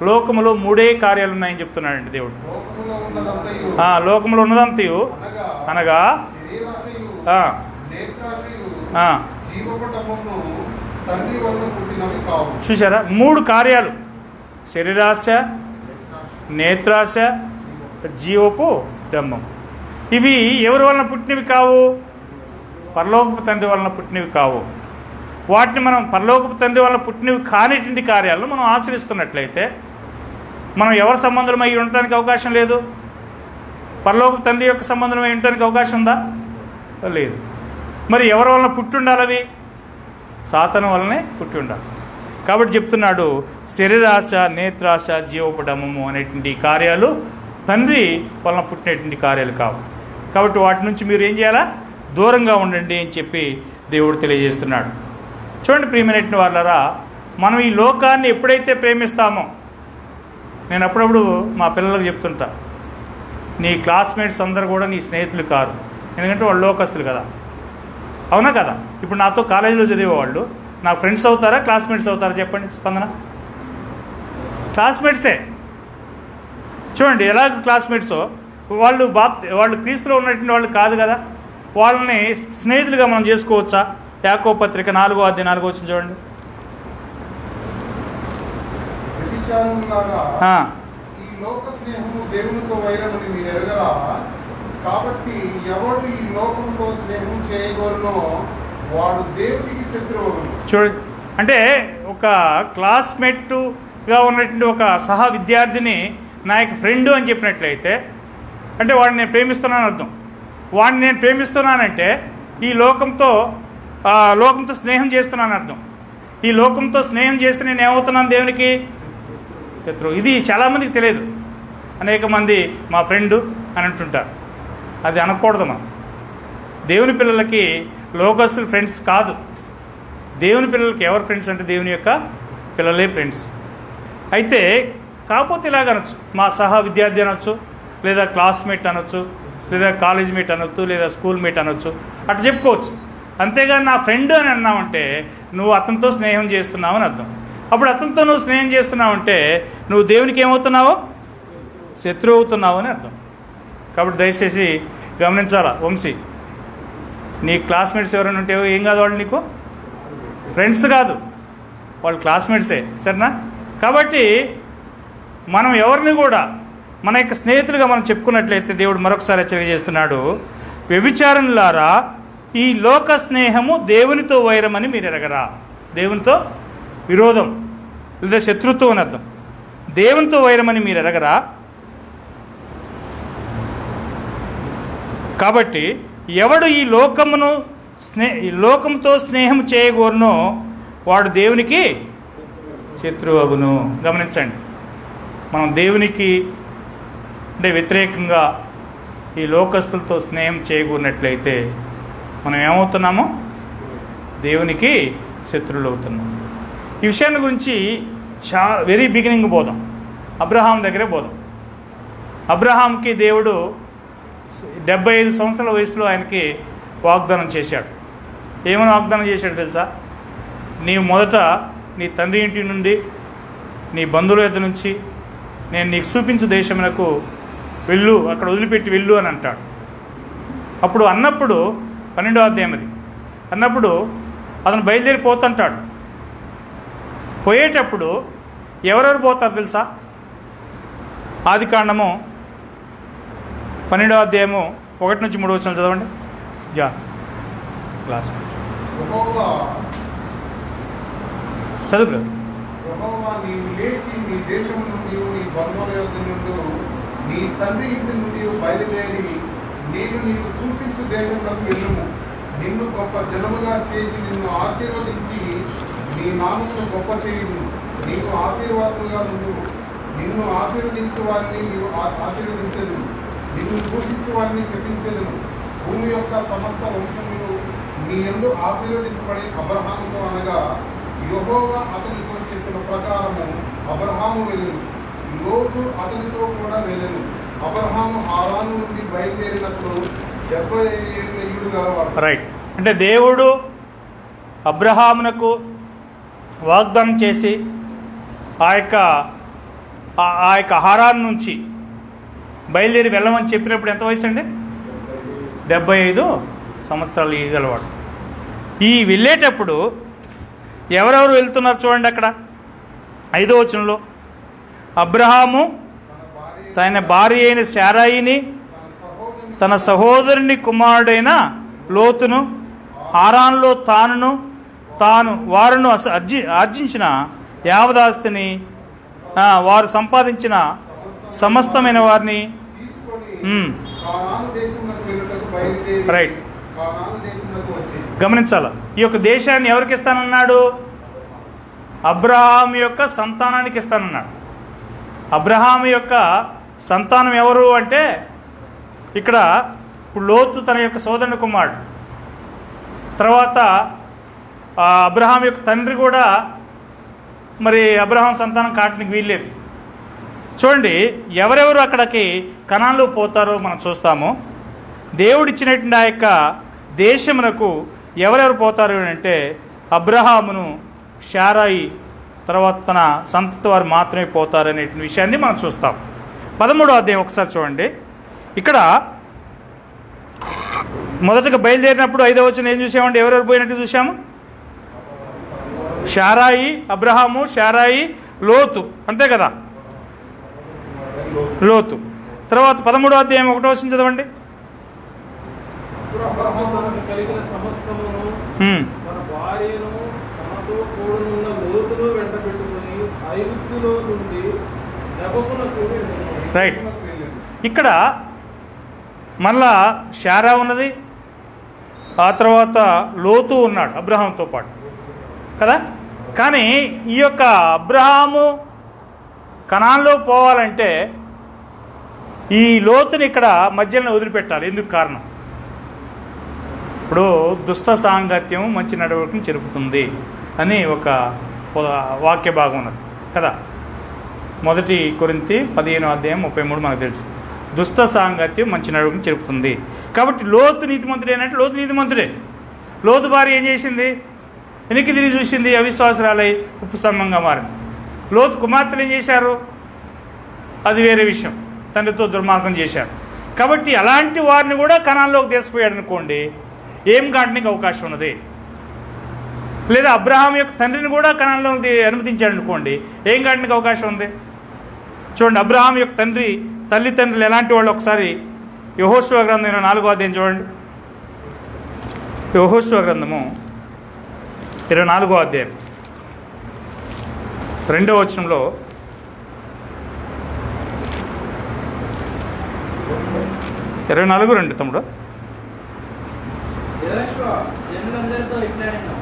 లోకములో 3 కార్యాలు ఉన్నాయని చెప్తున్నాడండి దేవుడు. లోకములో ఉన్నదంతయు అనగా చూసారా? 3 కార్యాలు: శరీరాశ, నేత్రాశ, జీవపు డంబం. ఇవి ఎవరి వలన పుట్టినవి కావు? పరలోకపు తండ్రి వలన పుట్టినవి కావు. వాటిని మనం పరలోకపు తండ్రి వలన పుట్టినవి కానిటువంటి కార్యాలను మనం ఆచరిస్తున్నట్లయితే మనం ఎవరి సంబంధమై ఉండటానికి అవకాశం లేదు. పరలోకపు తండ్రి యొక్క సంబంధమై ఉండటానికి అవకాశం ఉందా? లేదు. మరి ఎవరి వలన పుట్టి ఉండాలి? అవి సాతాను వలనే పుట్టి ఉండాలి. కాబట్టి చెప్తున్నాడు, శరీరాశ, నేత్రాశ, జీవోపడమము అనేటువంటి కార్యాలు తండ్రి వలన పుట్టినటువంటి కార్యాలు కావు. కాబట్టి వాటి నుంచి మీరు ఏం చేయాలా? దూరంగా ఉండండి అని చెప్పి దేవుడు తెలియజేస్తున్నాడు. చూడండి ప్రియమైనటువంటి వాళ్ళారా, మనం ఈ లోకాన్ని ఎప్పుడైతే ప్రేమిస్తామో, నేను అప్పుడప్పుడు మా పిల్లలకు చెప్తుంటా, నీ క్లాస్మేట్స్ అందరూ కూడా నీ స్నేహితులు కారు, ఎందుకంటే వాళ్ళు లోకస్తులు కదా. అవునా కదా? ఇప్పుడు నాతో కాలేజీలో చదివేవాళ్ళు నా ఫ్రెండ్స్ అవుతారా, క్లాస్మేట్స్ అవుతారా? చెప్పండి స్పందన. క్లాస్మేట్సే. చూడండి ఎలాగ క్లాస్మేట్సో, వాళ్ళు క్రీస్తులో ఉన్నటువంటి వాళ్ళు కాదు కదా. వాళ్ళని స్నేహితులుగా మనం చేసుకోవచ్చా? యాకోబు పత్రిక 4వ అధ్యాయం 4వ వచనం చూడండి. ఈ లోక స్నేహము దేవునితో వైరమని మీరు ఎరగరా? కాబట్టి ఎవడు ఈ లోకముతో స్నేహం చేయగలనో వాడు దేవునికి శత్రువు. చూడండి, అంటే ఒక క్లాస్మేట్గా ఉన్నటువంటి ఒక సహా విద్యార్థిని నా యొక్క ఫ్రెండు అని చెప్పినట్లయితే అంటే వాడిని నేను ప్రేమిస్తున్నాను అర్థం. వాడిని నేను ప్రేమిస్తున్నానంటే ఈ లోకంతో స్నేహం చేస్తున్నాను అర్థం. ఈ లోకంతో స్నేహం చేస్తే నేను ఏమవుతున్నాను? దేవునికి శత్రువు. ఇది చాలామందికి తెలియదు. అనేక మంది మా ఫ్రెండు అని అంటుంటారు. అది అనకూడదు. మనం దేవుని పిల్లలకి లోకస్తులు ఫ్రెండ్స్ కాదు. దేవుని పిల్లలకి ఎవరు ఫ్రెండ్స్ అంటే దేవుని యొక్క పిల్లలే ఫ్రెండ్స్. అయితే కాకపోతే ఇలాగ అనొచ్చు, మా సహా విద్యార్థి అనొచ్చు, లేదా క్లాస్మేట్ అనొచ్చు, లేదా కాలేజ్ మీట్ అనొచ్చు, లేదా స్కూల్ మీట్ అనొచ్చు, అట్లా చెప్పుకోవచ్చు. అంతేగాని నా ఫ్రెండ్ అని అన్నావంటే నువ్వు అతనితో స్నేహం చేస్తున్నావు అని అర్థం. అప్పుడు అతనితో నువ్వు స్నేహం చేస్తున్నావంటే నువ్వు దేవునికి ఏమవుతున్నావు? శత్రువు అవుతున్నావు అని అర్థం. కాబట్టి దయచేసి గమనించాలా వంశీ, నీ క్లాస్మేట్స్ ఎవరైనా ఉంటే ఏం కాదు, వాళ్ళు నీకు ఫ్రెండ్స్ కాదు, వాళ్ళు క్లాస్మేట్సే, సరేనా? కాబట్టి మనం ఎవరిని కూడా మన యొక్క స్నేహితులుగా మనం చెప్పుకున్నట్లయితే దేవుడు మరొకసారి హెచ్చరిక చేస్తున్నాడు, వ్యభిచారులారా ఈ లోక స్నేహము దేవునితో వైరమని మీరు ఎరగరా. దేవునితో విరోధం లేదా శత్రుత్వం అని అర్థం. దేవునితో వైరమని మీరు ఎరగరా. కాబట్టి ఎవడు ఈ లోకంతో స్నేహం చేయగోరునో వాడు దేవునికి శత్రువు అగును. గమనించండి, మనం దేవునికి అంటే వ్యతిరేకంగా ఈ లోకస్తులతో స్నేహం చేయకూరినట్లయితే మనం ఏమవుతున్నాము? దేవునికి శత్రువులు అవుతున్నాం. ఈ విషయాన్ని గురించి వెరీ బిగినింగ్ పోదాం, అబ్రహాం దగ్గరే పోదాం. అబ్రహాంకి దేవుడు 75 సంవత్సరాల వయసులో ఆయనకి వాగ్దానం చేశాడు. ఏమైనా వాగ్దానం చేశాడు తెలుసా? నీవు మొదట నీ తండ్రి ఇంటి నుండి, నీ బంధువుల యొద్ద నుంచి నేను నీకు చూపించు దేశమునకు వెళ్ళు, అక్కడ వదిలిపెట్టి వెళ్ళు అని అంటాడు. అప్పుడు అన్నప్పుడు 12వ అధ్యాయం అది అన్నప్పుడు అతను బయలుదేరి పోతుంటాడు. పోయేటప్పుడు ఎవరెవరు పోతారు తెలుసా? ఆదికాండము 12వ అధ్యాయము 1 నుంచి 3 వచనాలు చదవండి. క్లాస్ చదువు. యెహోవా నీవు లేచి నీ దేశం నుండి, నీ బంధువుల యొద్ద నుండి, నీ తండ్రి ఇంటి నుండి బయలుదేరి నేను నీకు చూపించు దేశంలోకి వెళ్ళుము. నిన్ను గొప్ప జనముగా చేసి నిన్ను ఆశీర్వదించి నీ నామమును గొప్ప చేయుము. నీకు ఆశీర్వాదముగా నుండు. నిన్ను ఆశీర్వదించు వారిని నీవు ఆశీర్వదించదు, నిన్ను దూషించు వారిని శపించదును. భూమి యొక్క సమస్త వంశములు నీ యందు ఆశీర్వదించబడి అబ్రహాముతో అనగా యెహోవా అతనితో చెప్పిన ప్రకారము అబ్రహాము వెళ్ళెను. లోతు అతనితో కూడా వెళ్ళెను. అబ్రహాము హారాను నుండి బయలుదేరినప్పుడు 75 ఏళ్ల ఈడు గలవాడు. రైట్. అంటే దేవుడు అబ్రహామునకు వాగ్దానం చేసి ఆ యొక్క హారాన్ నుంచి బయలుదేరి వెళ్ళమని చెప్పినప్పుడు ఎంత వయసు అండి? 75 సంవత్సరాలు ఈగలవాడు. ఈ వెళ్ళేటప్పుడు ఎవరెవరు వెళ్తున్నారు చూడండి. అక్కడ 5వ వచనంలో అబ్రహాము తన భార్య అయిన శారాయిని, తన సహోదరుని కుమారుడైన లోతును, హారాన్లో తాను వారును ఆర్జించిన యావదాస్తిని, వారు సంపాదించిన సమస్తమైన వారిని. రైట్. గమనించాల, ఈ యొక్క దేశాన్ని ఎవరికి ఇస్తానన్నాడు? అబ్రహాం యొక్క సంతానానికి ఇస్తానన్నాడు. అబ్రహాం యొక్క సంతానం ఎవరు అంటే ఇక్కడ ఇప్పుడు లోతు తన యొక్క సోదరుని కుమారుడు. తర్వాత అబ్రహాం యొక్క తండ్రి కూడా మరి అబ్రహాం సంతానం కావడానికి వీల్లేదు. చూడండి, ఎవరెవరు అక్కడికి కనాన్లో పోతారో మనం చూస్తాము. దేవుడిచ్చినటువంటి ఆ యొక్క దేశమునకు ఎవరెవరు పోతారు అంటే అబ్రహామును, శారాయి, తర్వాత తన సంతతి వారు మాత్రమే పోతారనే విషయాన్ని మనం చూస్తాం. 13వ అధ్యాయం ఒకసారి చూడండి. ఇక్కడ మొదటగా బయలుదేరినప్పుడు 5వ వచనం ఏం చూసామంటే ఎవరెవరు పోయినట్టు చూసాము? శారాయి, అబ్రహాము, శారాయి, లోతు, అంతే కదా? లోతు. తర్వాత 13వ అధ్యాయం 1వ వచనం చదవండి. కలిగిన సమస్తమును తన భార్యను తనతో కూడున్న లోతును వెంట పెట్టుకుని ఐగుప్తులో నుండి నెబకునకు వెళ్ళెను. రైట్. ఇక్కడ మళ్ళా శారా ఉన్నది, ఆ తర్వాత లోతు ఉన్నాడు అబ్రహాంతో పాటు కదా. కానీ ఈ యొక్క అబ్రహాము కనాన్లో పోవాలంటే ఈ లోతుని ఇక్కడ మధ్యలో వదిలిపెట్టాలి. ఎందుకు కారణం? ఇప్పుడు దుష్ట సాంగత్యం మంచి నడవడికను చెరుపుతుంది అని ఒక వాక్య భాగం ఉన్నది కదా. 1 కొరింథీ 15వ అధ్యాయం 33 మనకు తెలుసు. దుష్ట సాంగత్యం మంచి నడవడికని చెరుపుతుంది. కాబట్టి లోతు నీతిమంతుడే అంటే లోతు నీతిమంతుడే. లోతు భార్య ఏం చేసింది? వెనక్కి తిరిగి చూసింది, అవిశ్వాసరాలై ఉప్పు స్తంభంగా మారింది. లోతు కుమార్తెలు ఏం చేశారు? అది వేరే విషయం, తండ్రితో దుర్మార్గం చేశారు. కాబట్టి అలాంటి వారిని కూడా కనాన్లోకి తీసుకుపోయాడు అనుకోండి, ఏం కావడానికి అవకాశం ఉన్నది. లేదా అబ్రహాం యొక్క తండ్రిని కూడా కనాన్లోకి అనుమతించాడు అనుకోండి, ఏం కావడానికి అవకాశం ఉంది. చూడండి, అబ్రహాం యొక్క తల్లిదండ్రులు ఎలాంటి వాళ్ళు ఒకసారి యెహోషువ గ్రంథం 24వ అధ్యాయం చూడండి. యెహోషువ గ్రంథము 24వ అధ్యాయం 2వ వచనంలో 24:2 తమ్ముడు. యెహోషువ జనులందరితో ఇట్లానెను,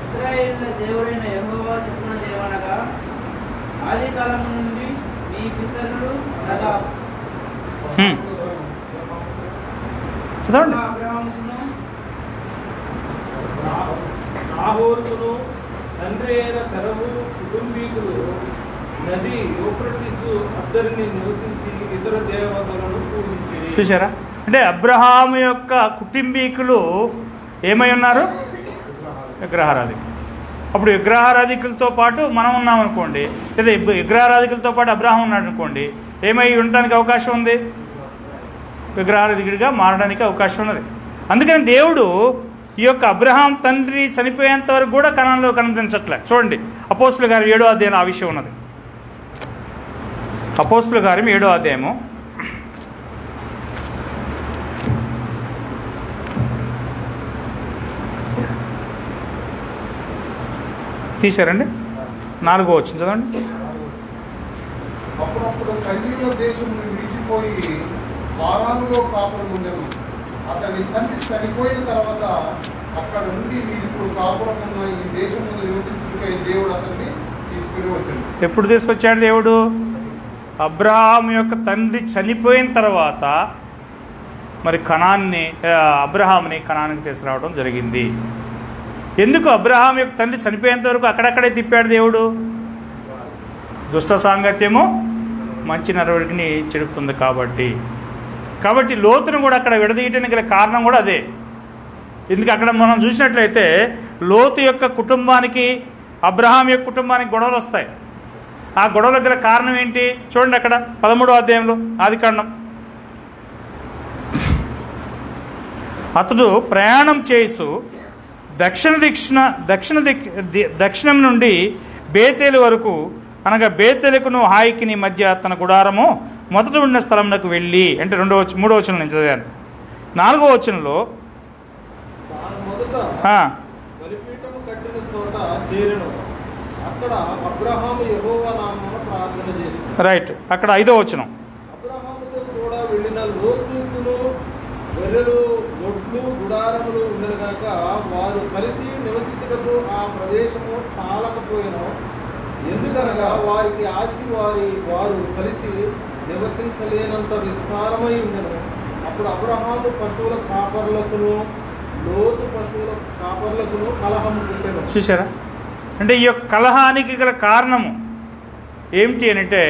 ఇశ్రాయేలుల దేవుడైన యెహోవా చెప్పున్నదేమనగా, ఆదికాలము నుండి మీ పితరులు అనగా చదవండి. అబ్రహామును నాహోరుకును తండ్రి అయిన తెరవు కుటుంబీకులు నది యూఫ్రటీసు అద్దరిని నివసించి ఇతర దేవతలను పూజించిరి. చూసారా? అంటే అబ్రహాము యొక్క కుటుంబీకులు ఏమై ఉన్నారు? విగ్రహారాధికులు. అప్పుడు విగ్రహారాధికులతో పాటు మనం ఉన్నాం అనుకోండి, లేదా విగ్రహారాధికులతో పాటు అబ్రహాం ఉన్నాడు అనుకోండి, ఏమై ఉండడానికి అవకాశం ఉంది? విగ్రహారాధికుడిగా మారడానికి అవకాశం ఉన్నది. అందుకని దేవుడు ఈ యొక్క అబ్రహాం తండ్రి చనిపోయేంత వరకు కూడా కనాన్లో కనిపించట్లే. చూడండి, అపోస్తుల గారి 7వ అధ్యాయం ఆ విషయం ఉన్నది. అపోస్తుల గారి 7వ అధ్యాయము తీశారండి, 4వ వచనం చదవండి. అప్పుడప్పుడు కల్దీయుల దేశమును విడిచిపోయి హారానులో కాపురం ఉండెను. అతని తండ్రి చనిపోయిన తర్వాత అక్కడ నుండి మీరు ఇప్పుడు కాపురం ఉన్న ఈ దేశం నివసించుటకై దేవుడు అతన్ని తీసుకుని వచ్చాడు. ఎప్పుడు తీసుకొచ్చాడు దేవుడు? అబ్రహాం యొక్క తండ్రి చనిపోయిన తర్వాత మరి అబ్రహాంని కనానికి తీసుకురావడం జరిగింది. ఎందుకు అబ్రహాం యొక్క తండ్రి చనిపోయేంత వరకు అక్కడక్కడే తిప్పాడు దేవుడు? దుష్ట సాంగత్యము మంచి నడవడికని చెడుపుతుంది కాబట్టి లోతును కూడా అక్కడ విడదీయటానికి గల కారణం కూడా అదే. ఎందుకు అక్కడ మనం చూసినట్లయితే లోతు యొక్క కుటుంబానికి అబ్రహాం యొక్క కుటుంబానికి గొడవలు వస్తాయి. ఆ గొడవలకు గల కారణం ఏంటి? చూడండి, అక్కడ 13వ అధ్యాయంలో ఆదికాండం. అతడు ప్రయాణం చేసు దక్షిణం నుండి బేతేలు వరకు, అనగా బేతేలుకును హాయికిని మధ్య తన గుడారము మొదట ఉన్న స్థలంలోకి వెళ్ళి, అంటే 3వ వచనం నేను చదివాను. 4వ వచనంలో తాను మొదట బలిపీఠము కట్టిన చోట చేరెను. అక్కడ అబ్రహాము యెహోవా నామమున ప్రార్థన చేశాడు. రైట్, అక్కడ 5వ వచనం. అబ్రహాముతో కూడా వెళ్ళిన లోతును గొర్రెలు, గొడ్లు, గుడారములు ఉండను గాక వారు కలిసి నివసించుటకు ఆ ప్రదేశము చాలకపోయిను. ఎందుకనగా వారికి ఆస్తి వారు కలిసి నివసించలేనంత విస్తారమై ఉండను. అప్పుడు అబ్రహాము పశువుల కాపర్లకును లోతు పశువుల కాపర్లకును కలహము పెట్టెను. చూసారా? అంటే ఈ యొక్క కలహానికి గల కారణము ఏమిటి అంటే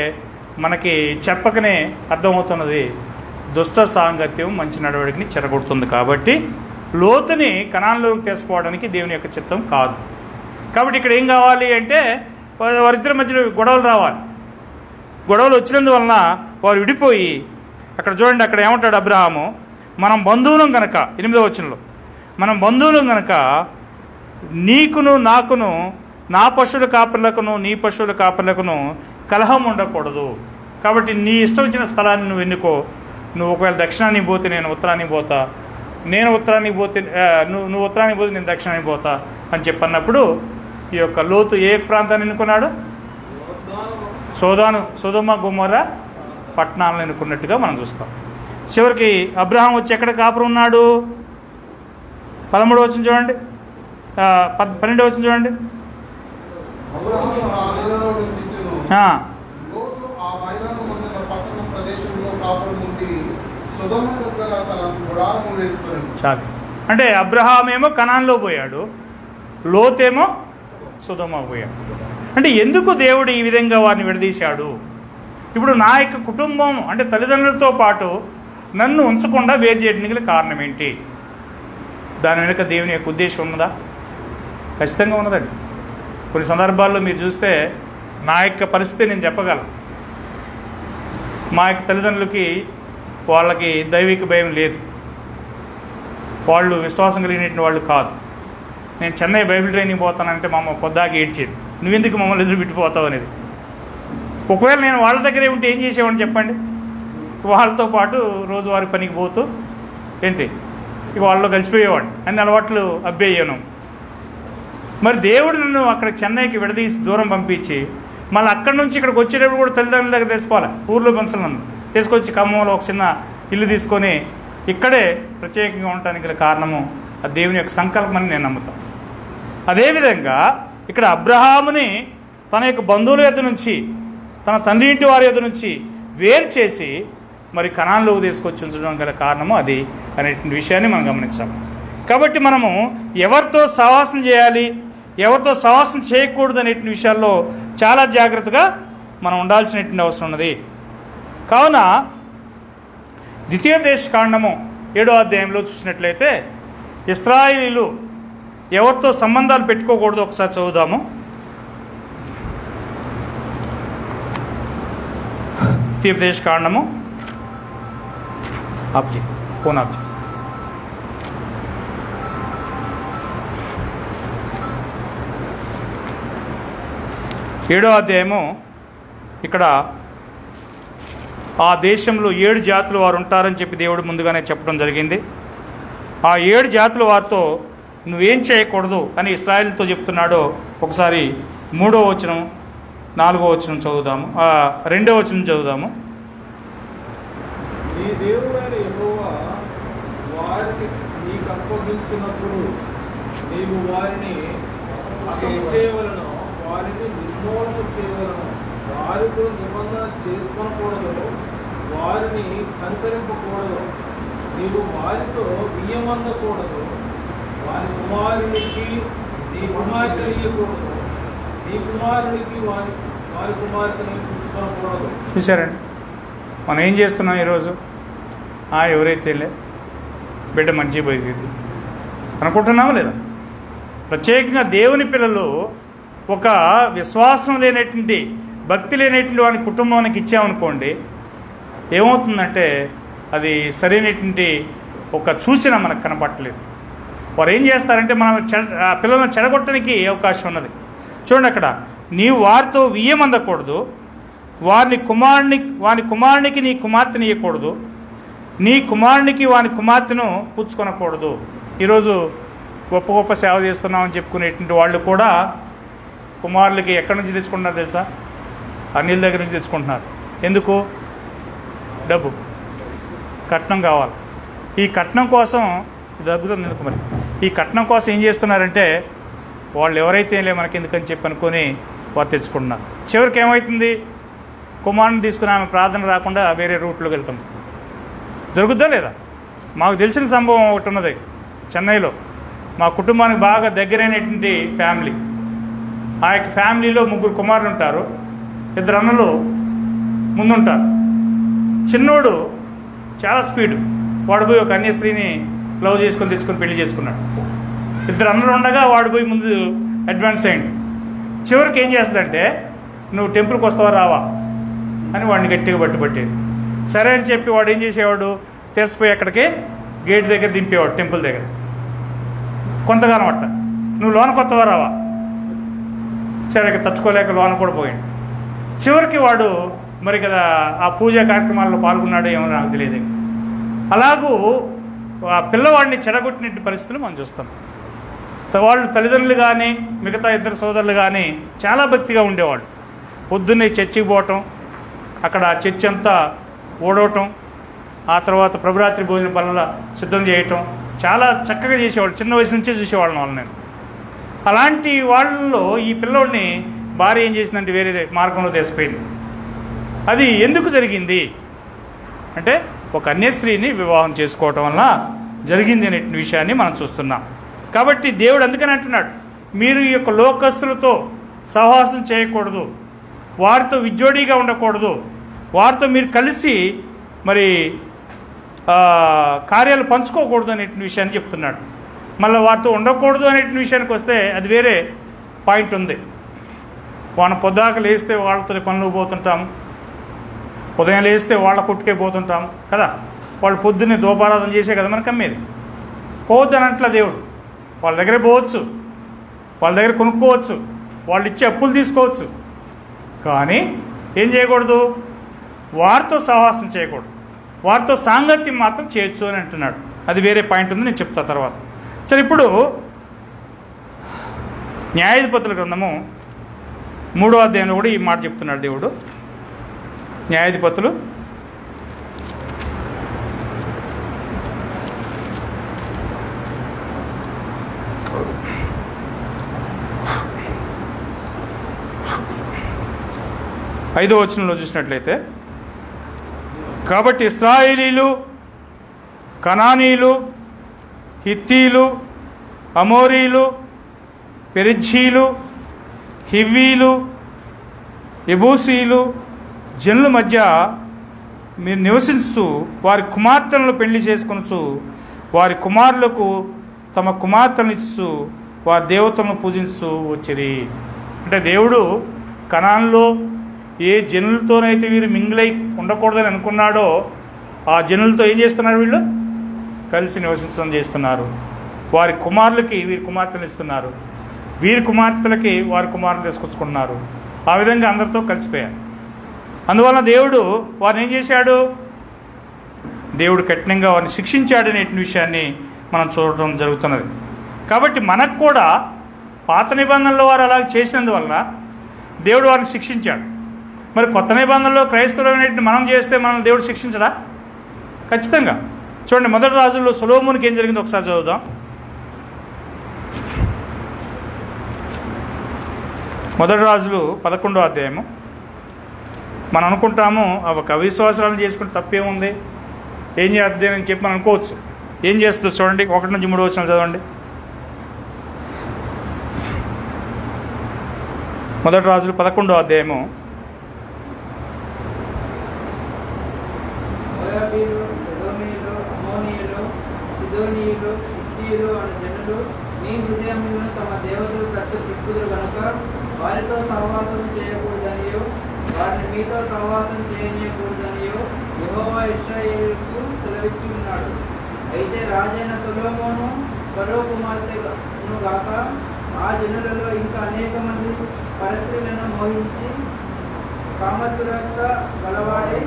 మనకి చెప్పకనే అర్థమవుతున్నది. దుష్ట సాంగత్యం మంచి నడవడికని చెరగొడుతుంది. కాబట్టి లోతుని కనాన్లోకి తీసుకోవడానికి దేవుని యొక్క చిత్తం కాదు. కాబట్టి ఇక్కడ ఏం కావాలి అంటే వారిద్దరి మధ్యలో గొడవలు రావాలి. గొడవలు వచ్చినందువలన వారు విడిపోయి, అక్కడ చూడండి, అక్కడ ఏమంటాడు అబ్రహాము, మనం బంధువులం గనక, 8వ వచనంలో, మనం బంధువులం గనక నీకును నాకును, నా పశువుల కాపర్లకును నీ పశువుల కాపర్లకును కలహం ఉండకూడదు. కాబట్టి నీ ఇష్టం వచ్చిన స్థలాన్ని నువ్వు ఎన్నుకో. నువ్వు ఒకవేళ దక్షిణానికి పోతే నేను ఉత్తరానికి పోతా, నేను ఉత్తరానికి పోతే నువ్వు ఉత్తరానికి పోతే నేను దక్షిణానికి పోతా అని చెప్పన్నప్పుడు ఈ యొక్క లోతు ఏ ప్రాంతాన్ని ఎన్నుకున్నాడు? సొదొమ గొమొర్రా పట్టణాలను ఎన్నుకున్నట్టుగా మనం చూస్తాం. చివరికి అబ్రహాం వచ్చి ఎక్కడ కాపురం ఉన్నాడు? 13వ వచనం చూడండి, 12వ వచనం చూడండి. అబ్రహాము ఆ నెలలో నివసించెను. లోతు ఆ మైదానమందున పట్టణ ప్రదేశంలో కాపురం ఉండి సొదొమ దగ్గర తన గుడారము వేసుకొనెను. చాలు. అంటే అబ్రహాం ఏమో కనాన్లో పోయాడు, లోతేమో సొదొమ పోయాడు. అంటే ఎందుకు దేవుడు ఈ విధంగా వారిని విడదీశాడు? ఇప్పుడు నా యొక్క కుటుంబం అంటే తల్లిదండ్రులతో పాటు నన్ను ఉంచకుండా వేరు చేయడానికి కారణం ఏంటి? దాని వెనుక దేవుని యొక్క ఉద్దేశం ఉన్నదా? ఖచ్చితంగా ఉన్నదండి. కొన్ని సందర్భాల్లో మీరు చూస్తే నా యొక్క పరిస్థితి నేను చెప్పగలను. మా యొక్క తల్లిదండ్రులకి వాళ్ళకి దైవిక భయం లేదు, వాళ్ళు విశ్వాసం కలిగిన వాళ్ళు కాదు. నేను చెన్నై బైబిల్ ట్రైనింగ్ పోతానంటే మా అమ్మ పొద్దాకి ఏడ్చేది, నువ్వెందుకు మమ్మల్ని ఎదురు పెట్టిపోతావు అనేది. ఒకవేళ నేను వాళ్ళ దగ్గరే ఉంటే ఏం చేసేవాడిని చెప్పండి? వాళ్ళతో పాటు రోజువారి పనికి పోతూ ఏంటి ఇక వాళ్ళలో కలిసిపోయేవాడిని. అన్ని అలవాట్లు అబ్బేయను. మరి దేవుడు నన్ను అక్కడ చెన్నైకి విడదీసి దూరం పంపించి మళ్ళీ అక్కడి నుంచి ఇక్కడికి వచ్చేటప్పుడు కూడా తల్లిదండ్రుల దగ్గర తీసుకోవాలి. ఊర్లో పెంచలను తీసుకొచ్చి ఖమ్మంలో ఒక చిన్న ఇల్లు తీసుకొని ఇక్కడే ప్రత్యేకంగా ఉండటానికి గల కారణము ఆ దేవుని యొక్క సంకల్పం అని నేను నమ్ముతాను. అదేవిధంగా ఇక్కడ అబ్రహాముని తన యొక్క బంధువుల యొద్ద నుంచి, తన తండ్రి ఇంటి వారి యొద్ద నుంచి వేరు చేసి మరి కనాన్లోకి తీసుకొచ్చి ఉంచడం గల కారణము అది అనేటువంటి విషయాన్ని మనం గమనించాలి. కాబట్టి మనము ఎవరితో సహవాసం చేయాలి, ఎవరితో సహవాసం చేయకూడదు అనేటువంటి విషయాల్లో చాలా జాగ్రత్తగా మనం ఉండాల్సినటువంటి అవసరం ఉన్నది. కావున ద్వితీయోపదేశకాండము 7వ అధ్యాయంలో చూసినట్లయితే ఇశ్రాయేలీయులు ఎవరితో సంబంధాలు పెట్టుకోకూడదు ఒకసారి చదువుదాము. ద్వితీయోపదేశకాండము ఆప్జీ ఫోన్ ఆప్జీ 7వ అధ్యాయము. ఇక్కడ ఆ దేశంలో 7 జాతులు వారు ఉంటారని చెప్పి దేవుడు ముందుగానే చెప్పడం జరిగింది. ఆ 7 జాతుల వారితో నువ్వేం చేయకూడదు అని ఇశ్రాయేలుతో చెప్తున్నాడో ఒకసారి 3వ వచనం 4వ వచనం చదువుదాము, 2వ వచనం చదువుదాము. నీ దేవుడైన యెహోవా వారిని నీకు అప్పగించినప్పుడు నీవు వారిని హతము చేయవలెను, వారిని నిర్మూలన చేయవలెను, వారితో నిబంధన చేసుకోకూడదు, వారిని కనికరింపకూడదు, నీవు వారితో బియ్యమందకూడదు, వారి కుమారునికి నీ కుమార్తె ఇయ్యకూడదు, నీ కుమారునికి వారి కుమార్తెని పుచ్చుకొనకూడదు. చూశారండి, మనం ఏం చేస్తున్నాం ఈరోజు? ఎవరైతే బిడ్డ మంచి పోయింది అనుకుంటున్నామా లేదా? ప్రత్యేకంగా దేవుని పిల్లలు ఒక విశ్వాసం లేనటువంటి, భక్తి లేనటువంటి వాని కుటుంబానికి ఇచ్చామనుకోండి, ఏమవుతుందంటే అది సరైనటువంటి ఒక సూచన మనకు కనపట్టలేదు. వారు ఏం చేస్తారంటే పిల్లలను చెడగొట్టడానికి అవకాశం ఉన్నది. చూడండి, అక్కడ నీవు వారితో వియ్యమందకూడదు, వాని కుమారునికి నీ కుమార్తెని ఇవ్వకూడదు, నీ కుమారునికి వాని కుమార్తెను పుచ్చుకొనకూడదు. ఈరోజు గొప్ప గొప్ప సేవ చేస్తున్నామని చెప్పుకునేటువంటి వాళ్ళు కూడా కుమారులకి ఎక్కడి నుంచి తెచ్చుకుంటున్నారు తెలుసా? అన్నిల దగ్గర నుంచి తెచ్చుకుంటున్నారు. ఎందుకు? డబ్బు, కట్నం కావాలి. ఈ కట్నం కోసం దగ్గుతుంది ఎందుకు మరి? ఈ కట్నం కోసం ఏం చేస్తున్నారంటే వాళ్ళు ఎవరైతే మనకి ఎందుకని చెప్పి అనుకొని వారు తెచ్చుకుంటున్నారు. చివరికి ఏమవుతుంది? కుమారుని తీసుకుని ఆమె ప్రార్థన రాకుండా వేరే రూట్లోకి వెళ్తాం. జరుగుద్దా లేదా? మాకు తెలిసిన సంభవం ఒకటి ఉన్నది చెన్నైలో. మా కుటుంబానికి బాగా దగ్గరైనటువంటి ఫ్యామిలీ. ఆ యొక్క ఫ్యామిలీలో 3 కుమారులు ఉంటారు, 2 అన్నలు ముందుంటారు. చిన్నోడు చాలా స్పీడు, వాడు పోయి ఒక అన్య స్త్రీని లవ్ చేసుకొని తెచ్చుకొని పెళ్లి చేసుకున్నాడు. 2 అన్నలు ఉండగా వాడు పోయి ముందు అడ్వాన్స్ అయ్యింది. చివరికి ఏం చేస్తుందంటే నువ్వు టెంపుల్కి వస్తావా రావా అని వాడిని గట్టిగా పట్టుబట్టేది. సరే అని చెప్పి వాడు ఏం చేసేవాడు, తెసిపోయి అక్కడికి గేట్ దగ్గర దింపేవాడు, టెంపుల్ దగ్గర. కొంతకాలం అట్ట నువ్వు లోన కొత్తవా రావా, సరే తట్టుకోలేక లోన కూడా పోయాడు. చివరికి వాడు మరి కదా ఆ పూజా కార్యక్రమాల్లో పాల్గొన్నాడో ఏమో నాకు తెలియదు. అలాగూ ఆ పిల్లవాడిని చెడగొట్టినట్టు పరిస్థితులు మనం చూస్తాం. వాళ్ళు తల్లిదండ్రులు కానీ మిగతా 2 సోదరులు కానీ చాలా భక్తిగా ఉండేవాళ్ళు. పొద్దున్నే చర్చికి పోవటం, అక్కడ చర్చి అంతా ఓడవటం, ఆ తర్వాత ప్రభురాత్రి భోజన పనుల సిద్ధం చేయటం చాలా చక్కగా చేసేవాళ్ళు. చిన్న వయసు నుంచే చూసేవాళ్ళం వాళ్ళు. నేను అలాంటి వాళ్ళలో ఈ పిల్లోడిని భార్య ఏం చేసిందంటే వేరే మార్గంలో తీసిపోయింది. అది ఎందుకు జరిగింది అంటే ఒక అన్య స్త్రీని వివాహం చేసుకోవటం వల్ల జరిగింది అనే విషయాన్ని మనం చూస్తున్నాం. కాబట్టి దేవుడు అందుకని అంటున్నాడు, మీరు ఈ యొక్క లోకస్తులతో సహవాసం చేయకూడదు, వారితో విజ్జోడీగా ఉండకూడదు, వారితో మీరు కలిసి మరి కార్యాలు పంచుకోకూడదు అనే విషయాన్ని చెప్తున్నాడు. మళ్ళీ వారితో ఉండకూడదు అనే విషయానికి వస్తే అది వేరే పాయింట్ ఉంది. వాళ్ళని పొద్దాక లేస్తే వాళ్ళతో పనులు పోతుంటాం, ఉదయం లేస్తే వాళ్ళ కొట్టుకే పోతుంటాం కదా. వాళ్ళు పొద్దున్నే దోపారాధన చేసే కదా మనకు అమ్మేది. పోవద్దు అని అంటలా దేవుడు. వాళ్ళ దగ్గరే పోవచ్చు, వాళ్ళ దగ్గర కొనుక్కోవచ్చు, వాళ్ళు ఇచ్చే అప్పులు తీసుకోవచ్చు, కానీ ఏం చేయకూడదు, వారితో సహవాసం చేయకూడదు, వారితో సాంగత్యం మాత్రం చేయొచ్చు అని అంటున్నాడు. అది వేరే పాయింట్ ఉంది, నేను చెప్తా తర్వాత. సరే, ఇప్పుడు న్యాయాధిపతుల గ్రంథము 3వ అధ్యాయంలో కూడా ఈ మాట చెప్తున్నాడు దేవుడు. న్యాయాధిపతులు 5వ వచనంలో చూసినట్లయితే, కాబట్టి ఇశ్రాయేలీలు, కనానీయులు, హిత్తీలు, అమోరీలు, పెరిజ్జీలు, హివ్వీలు, యెబూసీలు జనుల మధ్య మీరు నివసించు వారి కుమార్తెలను పెళ్లి చేసుకొనుచు వారి కుమారులకు తమ కుమార్తెలను ఇచ్చు వారి దేవతలను పూజించు వచ్చిరి. అంటే దేవుడు కనాన్లో ఏ జనులతోనైతే వీరు మింగిలై ఉండకూడదని అనుకున్నాడో ఆ జనులతో ఏం చేస్తున్నారు, వీళ్ళు కలిసి నివసించడం చేస్తున్నారు. వారి కుమారులకి వీరి కుమార్తెలు ఇస్తున్నారు, వీరి కుమార్తెలకి వారి కుమారులు తీసుకొచ్చుకుంటున్నారు. ఆ విధంగా అందరితో కలిసిపోయారు. అందువలన దేవుడు వారిని ఏం చేశాడు, దేవుడు కఠినంగా వారిని శిక్షించాడనే విషయాన్ని మనం చూడటం జరుగుతున్నది. కాబట్టి మనకు కూడా పాత నిబంధనలో వారు అలా చేసినందువలన దేవుడు వారిని శిక్షించాడు. మరి కొత్త నిబంధనలో క్రైస్తవులైన మనం చేస్తే మనం దేవుడు శిక్షించడా? ఖచ్చితంగా. చూడండి, మొదటి రాజుల్లో సొలొమోనుకి ఏం జరిగిందో ఒకసారి చదువుదాం. మొదటి రాజులు 11వ అధ్యాయము. మనం అనుకుంటాము ఒక అవిశ్వాసాలను చేసుకుంటే తప్పేముంది, ఏం చేద్దామని చెప్పి మనం అనుకోవచ్చు. ఏం చేస్తుందో చూడండి, 1 నుంచి 3 వచనాలు చదవండి. మొదటి రాజులు 11వ అధ్యాయము. మోయాబీలు, సొదోమీయులు, అమ్మోనీయులు, సిదోనీయులు, హిత్తీయులు అనే జనులు మీ హృదయములను తమ దేవతల తట్టు త్రిప్పుదురు కనుక వారితో సహవాసం చేయకూడదనియో వారిని మీతో సహవాసం చేయనీయకూడదనియో యెహోవా ఇశ్రాయేలుకు సెలవిచ్చి ఉన్నాడు. అయితే రాజైన సొలొమోను ఫరో కుమార్తెను గాక ఆ జనులలో ఇంకా అనేక మంది పరస్త్రీలను మోహించి కామతురత గలవాడై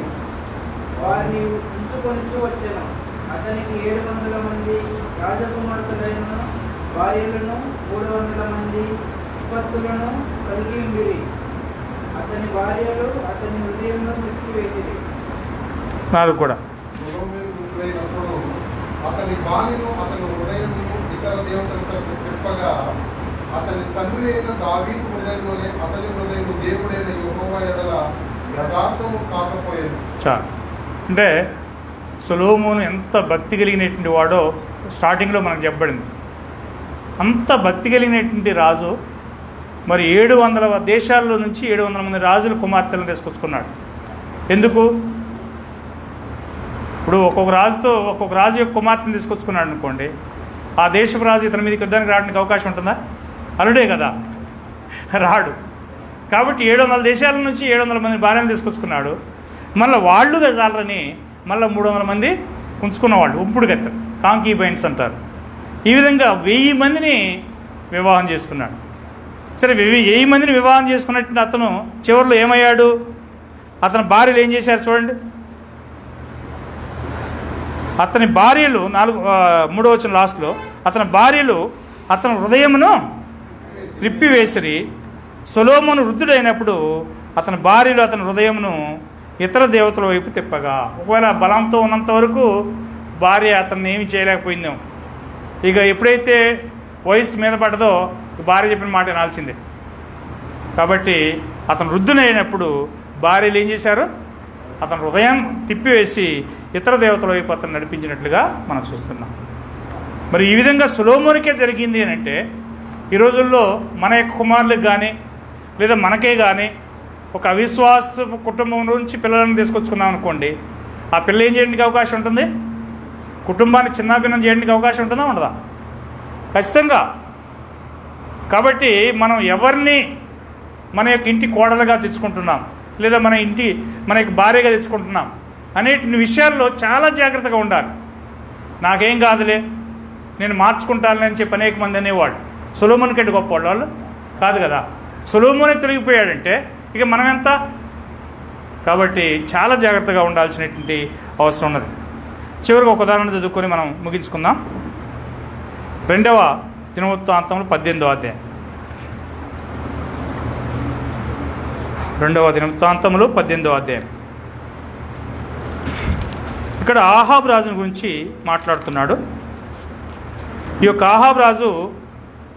వారిని ఉంచుకొనిచూ వచ్చెను. అతనికి 700 మంది రాజకుమార్తెలైన భార్యలను 300 మంది విపత్తులను కలిగి ఉండిరి. అతని భార్యలు అతని హృదయంలో త్రిప్పివేసిరి. కూడా సొలొమోనుడైనప్పుడు అతని బాణిను అతని హృదయమును ఇతర దేవతలతో తిప్పగా అతని తండ్రి అయిన దావీదు హృదయంలోనే అతని హృదయము దేవుడైన యెహోవా ఎడల యథార్థము కాకపోయాను. అంటే సొలొమోను ఎంత భక్తి కలిగినటువంటి వాడో స్టార్టింగ్లో మనకు చెప్పబడింది. అంత భక్తి కలిగినటువంటి రాజు మరి 700 దేశాల్లో నుంచి 700 మంది రాజుల కుమార్తెలను తీసుకొచ్చుకున్నాడు. ఎందుకు? ఇప్పుడు ఒక్కొక్క రాజు యొక్క కుమార్తెను తీసుకొచ్చుకున్నాడు అనుకోండి, ఆ దేశపు రాజు ఇతని మీదకి యుద్ధానికి రావడానికి అవకాశం ఉంటుందా? అల్లుడే కదా, రాడు. కాబట్టి 700 దేశాల నుంచి 700 మంది భార్యను తీసుకొచ్చుకున్నాడు. మళ్ళీ వాళ్ళు చాలని మళ్ళీ 300 మంది ఉంచుకున్నవాళ్ళు, ఉంపుడు గత్తెలు, కాంకీబైన్స్ అంటారు. ఈ విధంగా 1000 మందిని వివాహం చేసుకున్నాడు. సరే, 1000 మందిని వివాహం చేసుకున్నట్టు అతను చివరిలో ఏమయ్యాడు? అతని భార్యలు ఏం చేశారు చూడండి. అతని భార్యలు 3వ వచనం లాస్ట్లో, అతని భార్యలు అతని హృదయమును త్రిప్పివేసిరి. సొలొమోను వృద్ధుడైనప్పుడు అతని భార్యలు అతని హృదయమును ఇతర దేవతల వైపు తిప్పగా. ఒకవేళ బలంతో ఉన్నంత వరకు భార్య అతన్ని ఏమి చేయలేకపోయిందేమో. ఇక ఎప్పుడైతే వయసు మీద పడ్డదో భార్య చెప్పిన మాట వినాల్సిందే. కాబట్టి అతను వృద్ధునైనప్పుడు భార్యలు ఏం చేశారు? అతని హృదయం తిప్పివేసి ఇతర దేవతల వైపు అతను నడిపించినట్లుగా మనం చూస్తున్నాం. మరి ఈ విధంగా సొలొమోనుకే జరిగింది అని అంటే, ఈ రోజుల్లో మన యొక్క కుమారులకు కానీ లేదా మనకే కానీ ఒక అవిశ్వాస కుటుంబం నుంచి పిల్లలను తీసుకొచ్చుకున్నాం అనుకోండి, ఆ పిల్ల ఏం చేయడానికి అవకాశం ఉంటుంది? కుటుంబాన్ని చిన్నాభిన్నం చేయడానికి అవకాశం ఉంటుందా, ఉండదా? ఖచ్చితంగా. కాబట్టి మనం ఎవరిని మన యొక్క ఇంటి కోడలుగా తెచ్చుకుంటున్నాం, లేదా మన యొక్క భార్యగా తెచ్చుకుంటున్నాం అనే విషయాల్లో చాలా జాగ్రత్తగా ఉండాలి. నాకేం కాదులే, నేను మార్చుకుంటాను అని చెప్పి అనేక మంది అనేవాడు. సొలొమోను కంటే గొప్పవాళ్ళు వాళ్ళు కాదు కదా. సొలొమోనే తొలగిపోయాడంటే ఇక మనం ఎంత? కాబట్టి చాలా జాగ్రత్తగా ఉండాల్సినటువంటి అవసరం ఉన్నది. చివరికి ఒక ఉదాహరణ చదువుకొని మనం ముగించుకుందాం. 2వ దినవృత్తాంతములు 18వ అధ్యాయం. 2వ దినవృత్తాంతములు 18వ అధ్యాయం. ఇక్కడ ఆహాబు రాజుని గురించి మాట్లాడుతున్నాడు. ఈ యొక్క ఆహాబు రాజు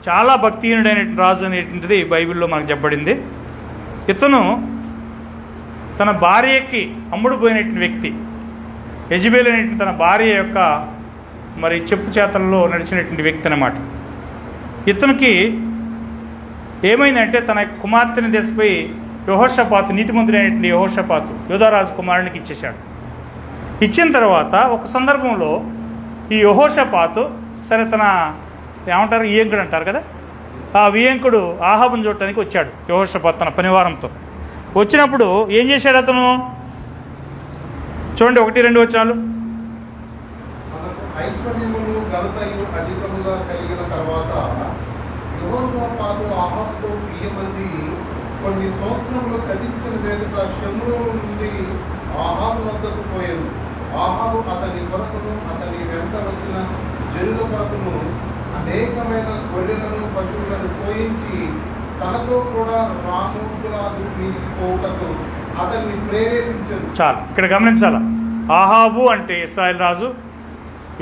చాలా భక్తిహీనుడైన రాజు అనేటువంటిది బైబిల్లో మనకు చెప్పబడింది. ఇతను తన భార్యకి అమ్ముడుపోయినటువంటి వ్యక్తి. యెజబెల్ అనేటువంటి తన భార్య యొక్క మరి చెప్పు చేతల్లో నడిచినటువంటి వ్యక్తి అన్నమాట. ఇతనికి ఏమైందంటే తన కుమార్తెని దేశపోయి యెహోషాపాతు, నీతిమంతుడైనటువంటి యెహోషాపాతు యోధారాజు కుమారునికి ఇచ్చేశాడు. ఇచ్చిన తర్వాత ఒక సందర్భంలో ఈ యెహోషాపాతు సరే తన ఏమంటారు వియంకుడు అంటారు కదా, ఆ వియంకుడు ఆహాబుని చూడటానికి వచ్చాడు. యెహోషాపాతు తన పనివారంతో వచ్చినప్పుడు ఏం చేశాడు అతను? చూడండి 1-2 వచనాలు. మనకు ఐశ్వర్యమును ఘనతయు అధికముగా కలిగిన తర్వాత యెహోషాపాతు ఆహాబుతో ప్రియమంది కొన్ని సంవత్సరములు గతించిన మీదట షమ్రోను నుండి ఆహాబు వద్దకు పోయాను. ఆహాబు అతని కొరకును అతని వెంట వచ్చిన జనుల కొరకును అనేకమైన గొర్రెలను పశువులను పోయించి తనతో కూడా రామోగ్లాదు మీదికి పోవుటకు అతన్ని ప్రేరేపించను. చాలు, ఇక్కడ గమనించాల. ఆహాబు అంటే ఇశ్రాయేల్ రాజు,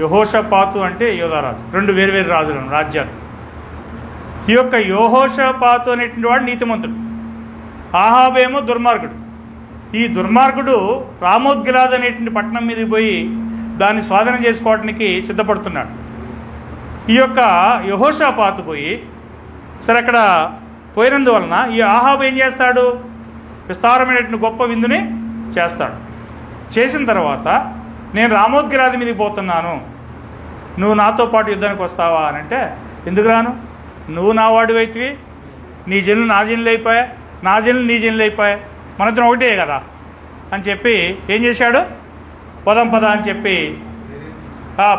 యెహోషాపాతు అంటే యోధారాజు. 2 వేర్వేరు రాజులను, రాజ్యాలు. ఈ యొక్క యెహోషాపాతు అనేటువంటి వాడు నీతిమంతుడు, ఆహాబు ఏమో దుర్మార్గుడు. ఈ దుర్మార్గుడు రామోద్గిలాద్ అనేటువంటి పట్టణం మీదకి పోయి దాన్ని స్వాధీనం చేసుకోవడానికి సిద్ధపడుతున్నాడు. ఈ యొక్క యెహోషాపాతు పోయి సరే అక్కడ పోయినందువలన ఈ ఆహాబు ఏం చేస్తాడు? విస్తారమైనటువంటి గొప్ప విందుని చేస్తాడు. చేసిన తర్వాత నేను రామోద్గిలాద్ మీదకి పోతున్నాను, నువ్వు నాతో పాటు యుద్ధానికి వస్తావా అని అంటే, ఎందుకు రాను? నువ్వు నా వాడివైతివి, నీ జనులు నా జనులు అయిపోయా, నా జనులు నీ జనులు అయిపోయా, మనిద్దరం ఒకటే కదా అని చెప్పి ఏం చేశాడు? పొదం పద అని చెప్పి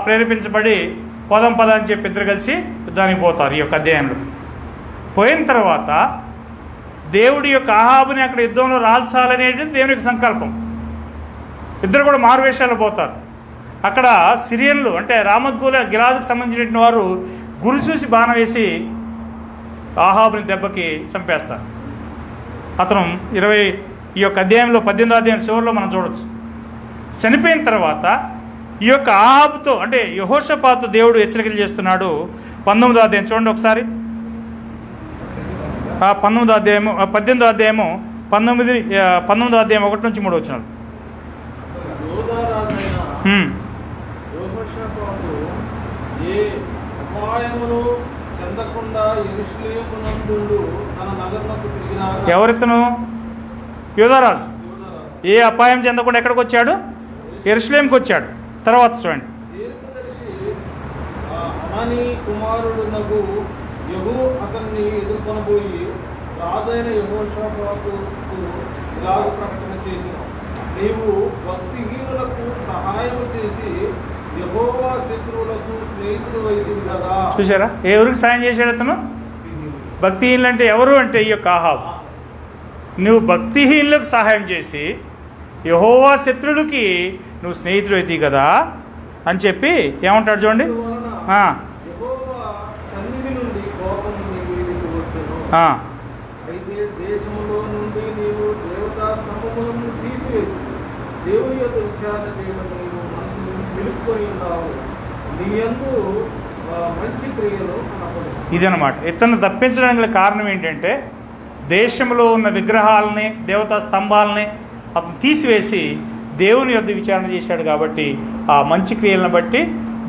ప్రేరేపించబడి పొదం పద అని చెప్పి ఇద్దరు కలిసి యుద్ధానికి పోతారు. ఈ యొక్క అధ్యాయంలో పోయిన తర్వాత దేవుడి యొక్క ఆహాబుని అక్కడ యుద్ధంలో రాల్చాలనేది దేవుని యొక్క సంకల్పం. ఇద్దరు కూడా మారువేషాలు పోతారు. అక్కడ సిరియన్లు అంటే గిలాదుకు సంబంధించిన వారు గురి చూసి బాణం వేసి ఆహాబుని దెబ్బకి చంపేస్తారు. అతను ఈ యొక్క అధ్యాయంలో 18వ అధ్యాయం చివరిలో మనం చూడవచ్చు. చనిపోయిన తర్వాత ఈ యొక్క ఆహాబుతో అంటే యెహోషాపాతు దేవుడు హెచ్చరికలు చేస్తున్నాడు. 19వ అధ్యాయం చూడండి ఒకసారి. 18వ అధ్యాయము 19వ అధ్యాయం 1 నుంచి 3 వచనాలు. యెహోషాపాతు ఏ అపాయమును చెందకుండా యెరూషలేమునందు తన నగరునకు తిరిగిన ఎవరితను? యోధారాజు. ఏ అపాయం చెందకుండా ఎక్కడికి వచ్చాడు? యెరూషలేముకి వచ్చాడు. తర్వాత చూడండి. దీర్ఘదర్శి అనానీ కుమారుడునగు యెహూ అతన్ని ఎదుర్కొనబోయి రాజైన యెహోషాపాతుకు ఇలాగ ప్రకటన చేసిన, నీవు భక్తిహీనులకు సహాయము చేసి యెహోవా శత్రువులకు స్నేహితుడు వైద్యుడు కదా. చూసారా ఎవరికి సాయం చేశాడు అతను? భక్తిహీనులు అంటే ఎవరు అంటే ఈ యొక్క ఆహాబు. నువ్వు భక్తిహీనులకు సహాయం చేసి యెహోవా శత్రువులకి నువ్వు స్నేహితుడు అవుతాయి కదా అని చెప్పి ఏమంటాడు చూడండి. యెహోవా సన్నిధి నుండి కోపము నీ మీదికి వచ్చెను. అయితే దేశములో నుండి నీవు దేవతా స్తంభములను తీసివేసి దేవుని యొక్క విచారణ చేయడం నీవు మనసును నిలుపుకొని ఉన్నావు. నీ యందు మంచి క్రియలు కనపడు. ఇదనమాట. ఇతను తప్పించడానికి గల కారణం ఏంటంటే దేశంలో ఉన్న విగ్రహాలని, దేవతా స్తంభాలని అతను తీసివేసి దేవుని యొక్క విచారణ చేశాడు. కాబట్టి ఆ మంచి క్రియలను బట్టి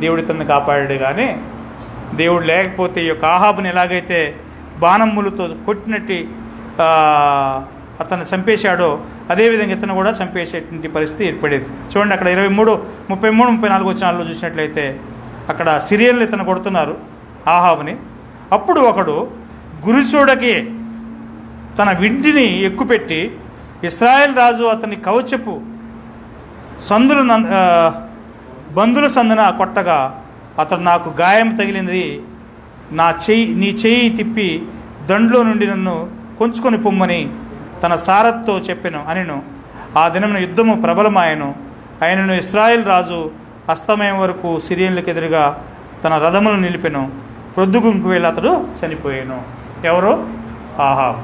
దేవుడు ఇతన్ని కాపాడాడు. కానీ దేవుడు లేకపోతే ఈ యొక్క ఆహాబుని ఎలాగైతే బాణమ్ములతో కొట్టినట్టు అతన్ని చంపేశాడో అదేవిధంగా ఇతను కూడా చంపేసేటువంటి పరిస్థితి ఏర్పడేది. చూడండి అక్కడ 33, 33, 34 వచనాల్లో చూసినట్లయితే అక్కడ సిరియన్లు ఇతను కొడుతున్నారు ఆహాబుని. అప్పుడు ఒకడు గురిచూడకి తన వింటిని ఎక్కుపెట్టి ఇశ్రాయేల్ రాజు అతని కవచపు సందులు బందుల సందున కొట్టగా అతడు నాకు గాయం తగిలినది, నీ చెయ్యి తిప్పి దండ్లో నుండి నన్ను కొంచుకొని పొమ్మని తన సారథితో చెప్పెను అనిను. ఆ దినమున యుద్ధము ప్రబలమాయను. ఆయనను ఇశ్రాయేల్ రాజు అస్తమయం వరకు సిరియన్లకు ఎదురుగా తన రథములను నిలిపెను. ప్రొద్దుగుంకు వెళ్ళి అతడు చనిపోయాను. ఎవరు? ఆహాబ్.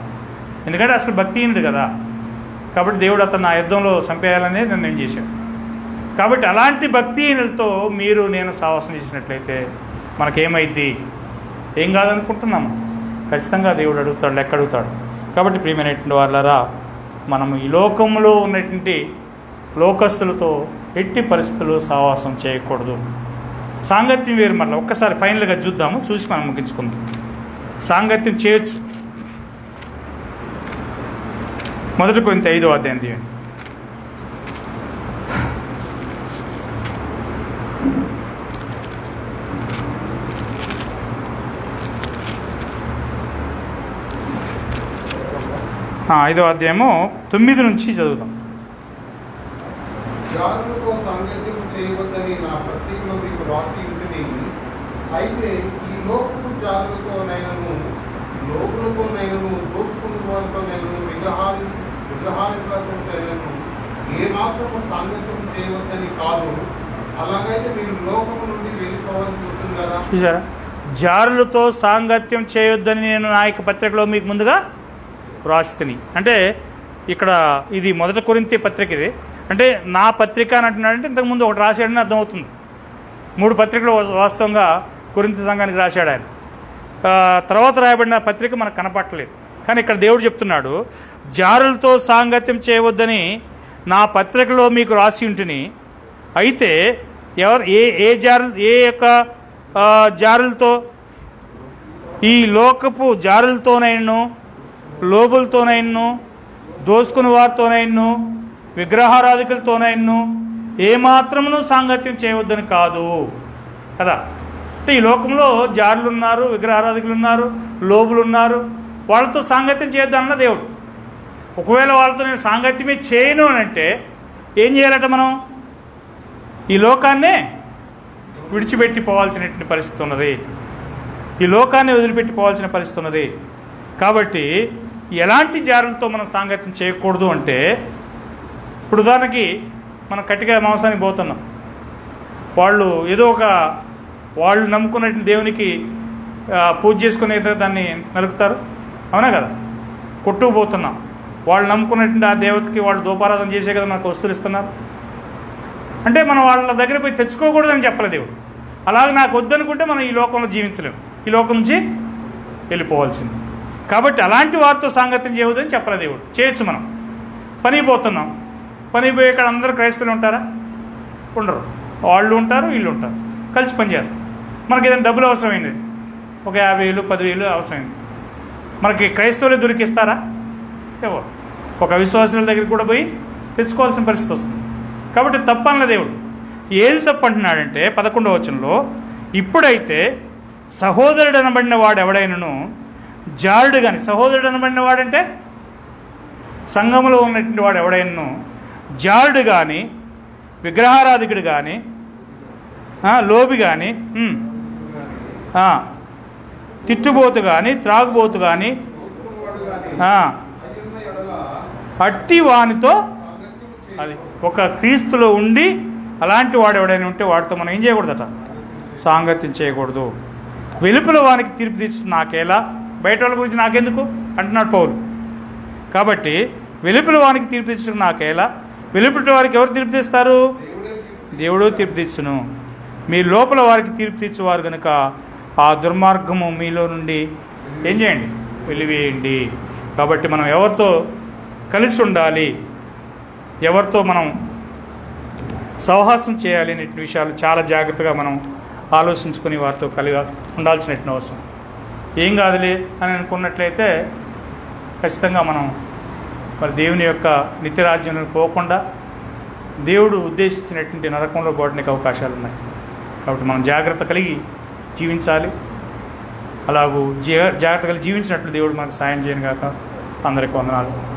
ఎందుకంటే అసలు భక్తిహీనుడు కదా, కాబట్టి దేవుడు అతను ఆ యుద్ధంలో చంపేయాలనే నిర్ణయం చేశాడు. కాబట్టి అలాంటి భక్తిహీనులతో మీరు నేను సావాసం చేసినట్లయితే మనకేమైద్ది? ఏం కాదనుకుంటున్నాము. ఖచ్చితంగా దేవుడు అడుగుతాడు, లెక్క అడుగుతాడు. కాబట్టి ప్రియమైనటువంటి వాళ్ళారా, మనం ఈ లోకంలో ఉన్నటువంటి లోకస్తులతో ఎట్టి పరిస్థితుల్లో సావాసం చేయకూడదు. సాంగత్యం వేరు. మళ్ళీ ఒక్కసారి ఫైనల్గా చూద్దాము, చూసి మనం ముగించుకుందాం. సాంగత్యం చేయొచ్చు. 1 కొరింథీ 5వ అధ్యాయం తీయండి. ఐదో అధ్యాయము 9 నుంచి చదువుదాం. జారులతో సాంగత్యం చేయవద్దని నా పత్రికలో మీకు రాసి ఉంటుంది. అయితే ఈ లోకపు జారులతోనైనను లోకులతోనైనను దోచుకున్న వారితోనైనను విగ్రహాలతోనైనను ఏమాత్రము సాంగత్యం చేయవద్దని కాదు. అలాగైతే మీరు లోకము నుండి వెళ్ళిపోవాల్సి వస్తుంది కదా. చూసారా, జారులతో సాంగత్యం చేయొద్దని నేను నా యొక్క పత్రికలో మీకు ముందుగా రాసితిని. అంటే ఇక్కడ ఇది 1 కొరింథీ పత్రిక. ఇది అంటే నా పత్రిక అని అంటున్నాడంటే ఇంతకుముందు ఒకటి రాశాడని అర్థమవుతుంది. 3 పత్రికలు వాస్తవంగా కొరింథీ సంఘానికి రాశాడు ఆయన. తర్వాత రాయబడిన పత్రిక మనకు కనపట్టలేదు. కానీ ఇక్కడ దేవుడు చెప్తున్నాడు, జారులతో సాంగత్యం చేయవద్దని నా పత్రికలో మీకు రాసి ఉంటుని. అయితే ఎవరు ఏ యొక్క జారులతో? ఈ లోకపు జారులతోనైను లోబులతోనైను దోసుకుని వారితోనైను విగ్రహారాధికులతోనైను ఏమాత్రమును సాంగత్యం చేయవద్దని కాదు కదా. అంటే ఈ లోకంలో జారులు ఉన్నారు, విగ్రహారాధికులు ఉన్నారు, లోబులు ఉన్నారు. వాళ్ళతో సాంగత్యం చేయొద్దు అన్న దేవుడు. ఒకవేళ వాళ్ళతో నేను సాంగత్యమే చేయను అని అంటే ఏం చేయాలట? మనం ఈ లోకాన్నే విడిచిపెట్టి పోవాల్సినటువంటి పరిస్థితి ఉన్నది. ఈ లోకాన్ని వదిలిపెట్టి పోవాల్సిన పరిస్థితి ఉన్నది. కాబట్టి ఎలాంటి జారులతో మనం సాంగత్యం చేయకూడదు అంటే, ఇప్పుడు ఉదాహరణకి మనం కట్టిగా మాంసానికి పోతున్నాం. వాళ్ళు ఏదో వాళ్ళు నమ్ముకున్న దేవునికి పూజ చేసుకునే దాన్ని నలుపుతారు, అవునా కదా. కొట్టుకుపోతున్నాం, వాళ్ళు నమ్ముకున్నటువంటి ఆ దేవతకి వాళ్ళు దూపారాధన చేసే కదా మనకు వస్తువులు ఇస్తున్నారు. అంటే మనం వాళ్ళ దగ్గర పోయి తెచ్చుకోకూడదని చెప్పలేదు దేవుడు. అలాగే నాకు వద్దనుకుంటే మనం ఈ లోకంలో జీవించలేము, ఈ లోకం నుంచి వెళ్ళిపోవాల్సింది. కాబట్టి అలాంటి వారితో సాంగత్యం చేయవద్దని చెప్పలేదు దేవుడు. చేయొచ్చు. మనం పని పోతున్నాం, పని పోయి ఇక్కడ అందరూ క్రైస్తవులు ఉంటారా? ఉండరు. వాళ్ళు ఉంటారు, వీళ్ళు ఉంటారు, కలిసి పని చేస్తాం. మనకి ఏదైనా డబ్బులు అవసరమైంది, ఒక 50,000, 10,000 అవసరమైంది, మనకి క్రైస్తవులే దొరికిస్తారా? ఎవరు? ఒక విశ్వాసుల దగ్గరికి కూడా పోయి తెచ్చుకోవాల్సిన పరిస్థితి వస్తుంది. కాబట్టి తప్పనలే దేవుడు. ఏది తప్పు అంటున్నాడంటే 11వ వచనంలో, ఇప్పుడైతే సహోదరుడు అనబడిన వాడు ఎవడైనను జారుడు కానీ, సహోదరుడు అనబడిన వాడంటే సంఘములో ఉన్నటువంటి వాడు ఎవడైనను జారుడు కానీ, విగ్రహారాధికుడు కానీ, లోబి కానీ, తిట్టుబోతు కానీ, త్రాగుబోతు కానీ, అట్టి వానితో, అది ఒక క్రీస్తులో ఉండి అలాంటి వాడు ఎవడైనా ఉంటే వాడితో మనం ఏం చేయకూడదట? సాంగత్యం చేయకూడదు. వెలుపల వానికి తీర్పు తీర్చడం నాకేలా, బయట వాళ్ళ గురించి నాకెందుకు అంటున్నాడు పౌలు. కాబట్టి వెలుపల వానికి తీర్పు తీర్చడం నాకేలా, వెలుపల వారికి ఎవరు తీర్పు తీస్తారు? దేవుడు తీర్పు తీర్చును. మీ లోపల వారికి తీర్పు తీర్చేవారు కనుక ఆ దుర్మార్గము మీలో నుండి ఏం చేయండి? వెలివేయండి. కాబట్టి మనం ఎవరితో కలిసి ఉండాలి, ఎవరితో మనం సహవాసం చేయాలి అనే విషయాలు చాలా జాగ్రత్తగా మనం ఆలోచించుకొని వారితో కలిగి ఉండాల్సినటువంటి అవసరం. ఏం కాదులే అని అనుకున్నట్లయితే ఖచ్చితంగా మనం మరి దేవుని యొక్క నిత్యరాజ్యంలో పోకుండా దేవుడు ఉద్దేశించినటువంటి నరకంలో పోవడానికి అవకాశాలు ఉన్నాయి. కాబట్టి మనం జాగ్రత్త కలిగి జీవించాలి. అలాగూ జాగ్రత్త కలిగి జీవించినట్లు దేవుడు మనకు సాయం చేయను గాక. అందరికీ వందనాలు.